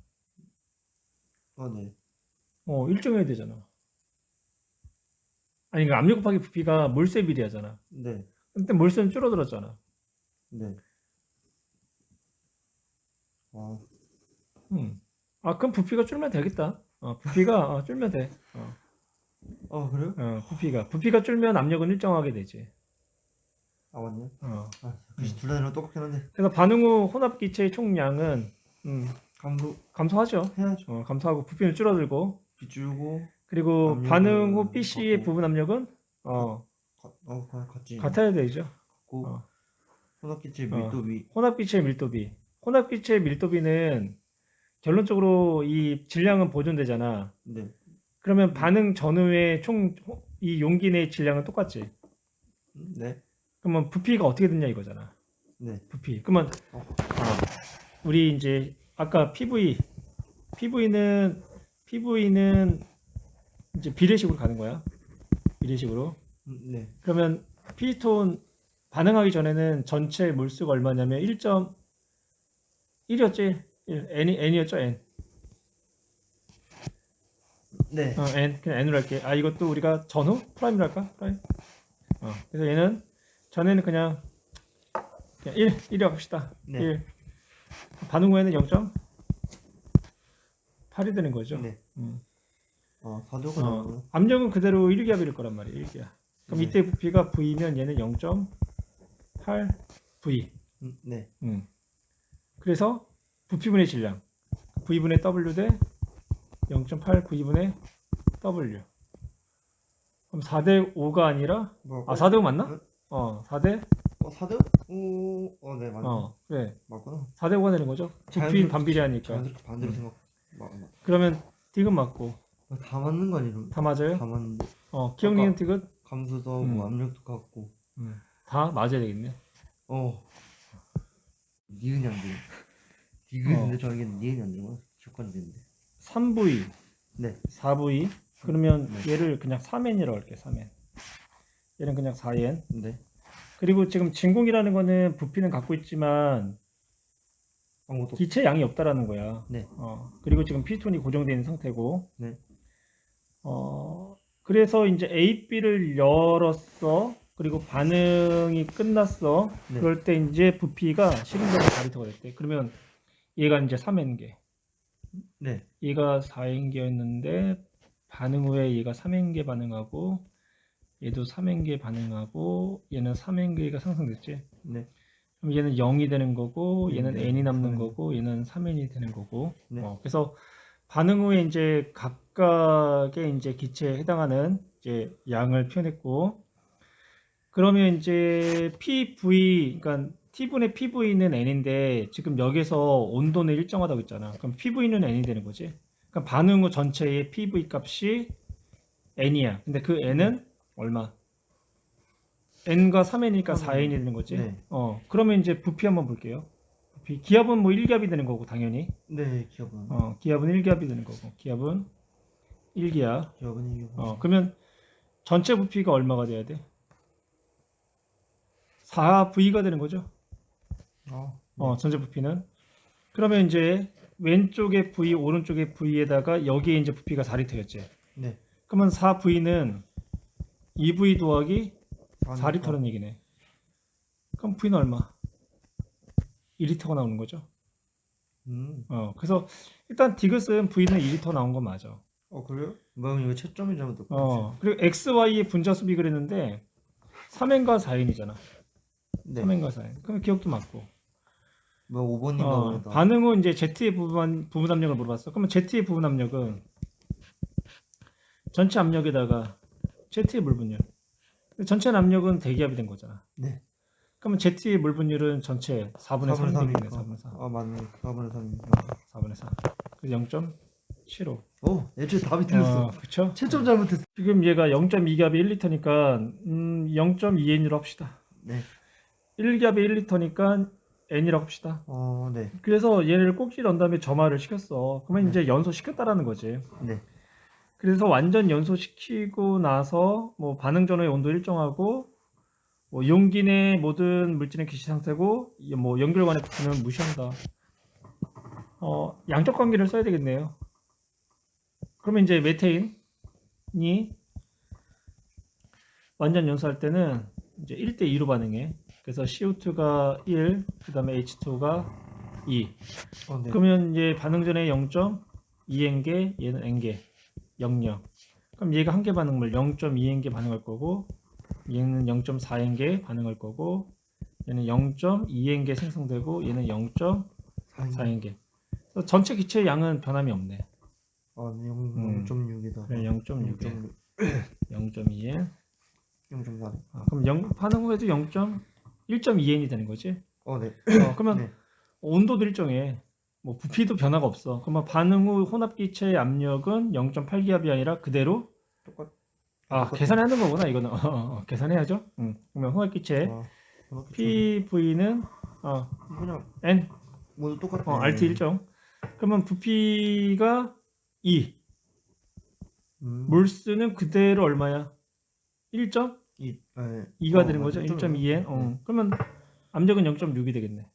네. 일정해야 되잖아. 아니, 그러니까 압력 곱하기 부피가 몰수의 비례하잖아. 네. 근데 몰수는 줄어들었잖아. 네. 그럼 부피가 줄면 되겠다. 부피가 줄면 돼. 그래요? 부피가 줄면 압력은 일정하게 되지. 맞네요. 글씨 둘 다 똑같긴 한데. 그래서 반응 후 혼합 기체의 총량은 감소하죠. 해야죠. 감소하고 부피는 줄어들고. 비줄고. 그리고 반응 후 BC의 같고. 부분 압력은 같이 같아야 되죠. 혼합기체 밀도비. 혼합 기체의 밀도비. 혼합 기체의 밀도비는 결론적으로 이 질량은 보존되잖아. 네. 그러면 반응 전후의 이 용기 내의 질량은 똑같지. 네. 그러면 부피가 어떻게 됐냐 이거잖아. 네. 부피. 그러면 우리 이제 아까 PV는 이제 비례식으로 가는 거야. 비례식으로. 네. 그러면 피스톤 반응하기 전에는 전체 몰수가 얼마냐면 1.1이었지. N이었죠, N. 네. N. 그냥 N으로 할게. 이것도 우리가 전후? 프라임으로 할까? 프라임. 그래서 얘는 전에는 그냥 1이라고 합시다. 네. 1. 반응 후에는 0.8이 되는 거죠. 네. 4도가 나오고요. 압력은 그대로 1기압일 거란 말이에요. 1기압. 그럼 네. 이때 부피가 V면 얘는 0.8V. 네. 그래서 부피분의 질량 V분의 W 대 0.8 V분의 W. 그럼 4대 5가 아니라 4대 5 맞나? 네? 4대 4대? 네, 맞네. 그래. 맞구나. 4대 5가 되는 거죠. 부피 반비례하니까. 자연스럽게 반대로 생각. 그러면 딕은 맞고. 다 맞는 거 아니에요? 다 맞아요? 다 맞는데. 기억니은 딕은 감수도 하고 압력도 같고. 다 맞아야 되겠네. 니은이 안 돼. 디귿인데 저에게는 니은이 안 되고 객관되는데. 3V, 네. 4V. 그러면 얘를 그냥 3N이라고 할게요. 3N. 얘는 그냥 4N. 네. 그리고 지금 진공이라는 거는 부피는 갖고 있지만 기체 양이 없다라는 거야. 네. 그리고 지금 피스톤이 고정되어 있는 상태고. 네. 그래서 이제 A, B를 열었어. 그리고 반응이 끝났어. 네. 그럴 때 이제 부피가 식은점의 4리터가 됐대. 그러면 얘가 이제 3N개, 네. 얘가 4N개였는데 반응 후에 얘가 3N개 반응하고 얘도 3N개 반응하고 얘는 3N개가 상승됐지. 네. 그럼 얘는 0이 되는 거고 얘는 네, N이 남는 3N. 거고 얘는 3N이 되는 거고. 네. 그래서 반응 후에 이제 각각의 이제 기체에 해당하는 이제 양을 표현했고, 그러면 이제 PV, 그러니까 T분의 PV는 N인데 지금 여기서 온도는 일정하다고 했잖아. 그럼 PV는 N이 되는 거지. 그럼 반응 후 전체의 PV 값이 N이야. 근데 그 N은 얼마? N과 3N이니까 4N이 되는 거지. 네. 그러면 이제 부피 한번 볼게요. 부피. 기압은 뭐 1기압이 되는 거고 당연히. 네, 기업은. 기압은 1기압이 되는 거고. 기압은 1기압. 기업은 이기고. 그러면 전체 부피가 얼마가 돼야 돼? 4V가 되는 거죠. 전체 부피는. 그러면 이제 왼쪽에 V, 오른쪽에 V에다가 여기에 이제 부피가 4리터였지. 네. 그러면 4V는 2V 더하기 4리터. 4리터라는 얘기네. 그럼 V는 얼마? 2리터가 나오는 거죠. 그래서 일단 디귿은 V는 2리터 나온 건 맞아. 그래요? 뭐 이거 채점이 잘못됐고. 그리고 XY의 분자수비 그랬는데 3N과 4N이잖아. 네. 3N과 4N. 그럼 기억도 맞고. 뭐 5번인가 보다. 반응 후 이제 Z의 부분 압력을 물어봤어. 그러면 Z의 부분 압력은 전체 압력에다가 Z의 물 분율. 전체 압력은 대기압이 된 거잖아. 네. 그러면 Z의 물 분율은 전체 4분의 3이 되겠네. 4분의 4. 맞네. 4분의 3. 4분의 4. 그래서 0.75. 애초에 답이 틀렸어. 그쵸? 채점 잘못했어. 지금 얘가 0.2기압이 1리터니까 0.2N으로 합시다. 네. 1기압이 1리터니까 N이라고 합시다. 네. 그래서 얘를 꼭지 넣은 다음에 점화를 시켰어. 그러면 네. 이제 연소시켰다라는 거지. 네. 그래서 완전 연소시키고 나서 뭐 반응 전후의 온도 일정하고 뭐 용기 내 모든 물질의 기시 상태고 뭐 연결관의 부피는 무시한다. 양적 관계를 써야 되겠네요. 그러면 이제 메테인이 완전 연소할 때는 이제 1대2로 반응해. 그래서 CO2가 1, 그 다음에 H2가 2. 네. 그러면 이제 반응 전에 0.2N개, 얘는 N개, 00. 그럼 얘가 한개 반응물 0.2N개 반응할 거고, 얘는 0.4N개 반응할 거고, 얘는 0.2N개 생성되고, 얘는 0.4N개. 그래서 전체 기체의 양은 변함이 없네. 0.6이다. 그래, 0.6에 0.2N. 0.4. 그럼 반응 후에도 1.2N이 되는 거지. 네. 그러면 네. 온도도 일정해. 뭐 부피도 변화가 없어. 그러면 반응 후 혼합기체의 압력은 0.8기압이 아니라 그대로 계산하는 거구나 이거는. 계산해야죠. 그러면 혼합기체 PV는 그냥 N 모두 똑같아. RT 일정. 그러면 부피가 2. 몰수는 그대로 얼마야? 1.2가 되는 거죠. 1.2N. 그러면 압력은 0.6이 되겠네.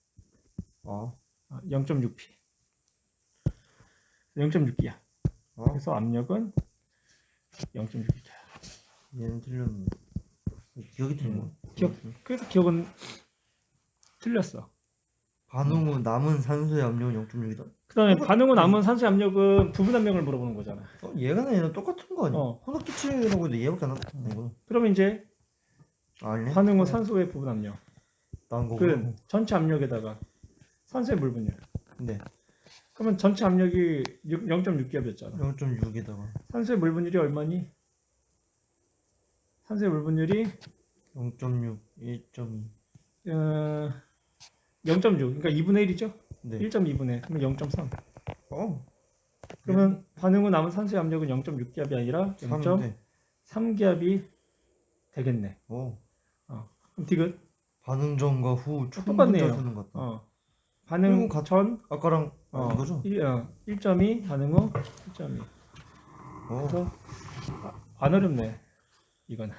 0.6P. 0.6이야. 그래서 압력은 0.6이다. 얘는 틀렸네. 기억이 틀린 그래서 기억은 틀렸어. 반응 후 남은 산소의 압력은 0.6이다. 그 다음에 반응 후 남은 산소의 압력은 부분 압력을 물어보는 거잖아. 얘가 얘는 똑같은 거 아니야? 혼합기체라고 해도 얘밖에 안 나와. 그러면 이제 아니네. 반응 후 산소의 부분 압력. 나온 거고. 그 전체 압력에다가 산소의 물 분율. 네. 그러면 전체 압력이 0.6기압이었잖아. 0.6에다가 산소의 물 분율이 얼마니? 산소의 물 분율이 0.6, 1.2. 0.6. 그러니까 2분의 1이죠? 네. 1.2분의 그러면 0.3. 그러면 반응 후 남은 산소의 압력은 0.6기압이 아니라 0.3기압이 되겠네. 그럼 디귿 반응 전과 후 똑같네요. 수는 것 같다. 반응 전 아까랑 이거죠? 1.2 반응 후 1.2. 그래서 안 어렵네 이거는.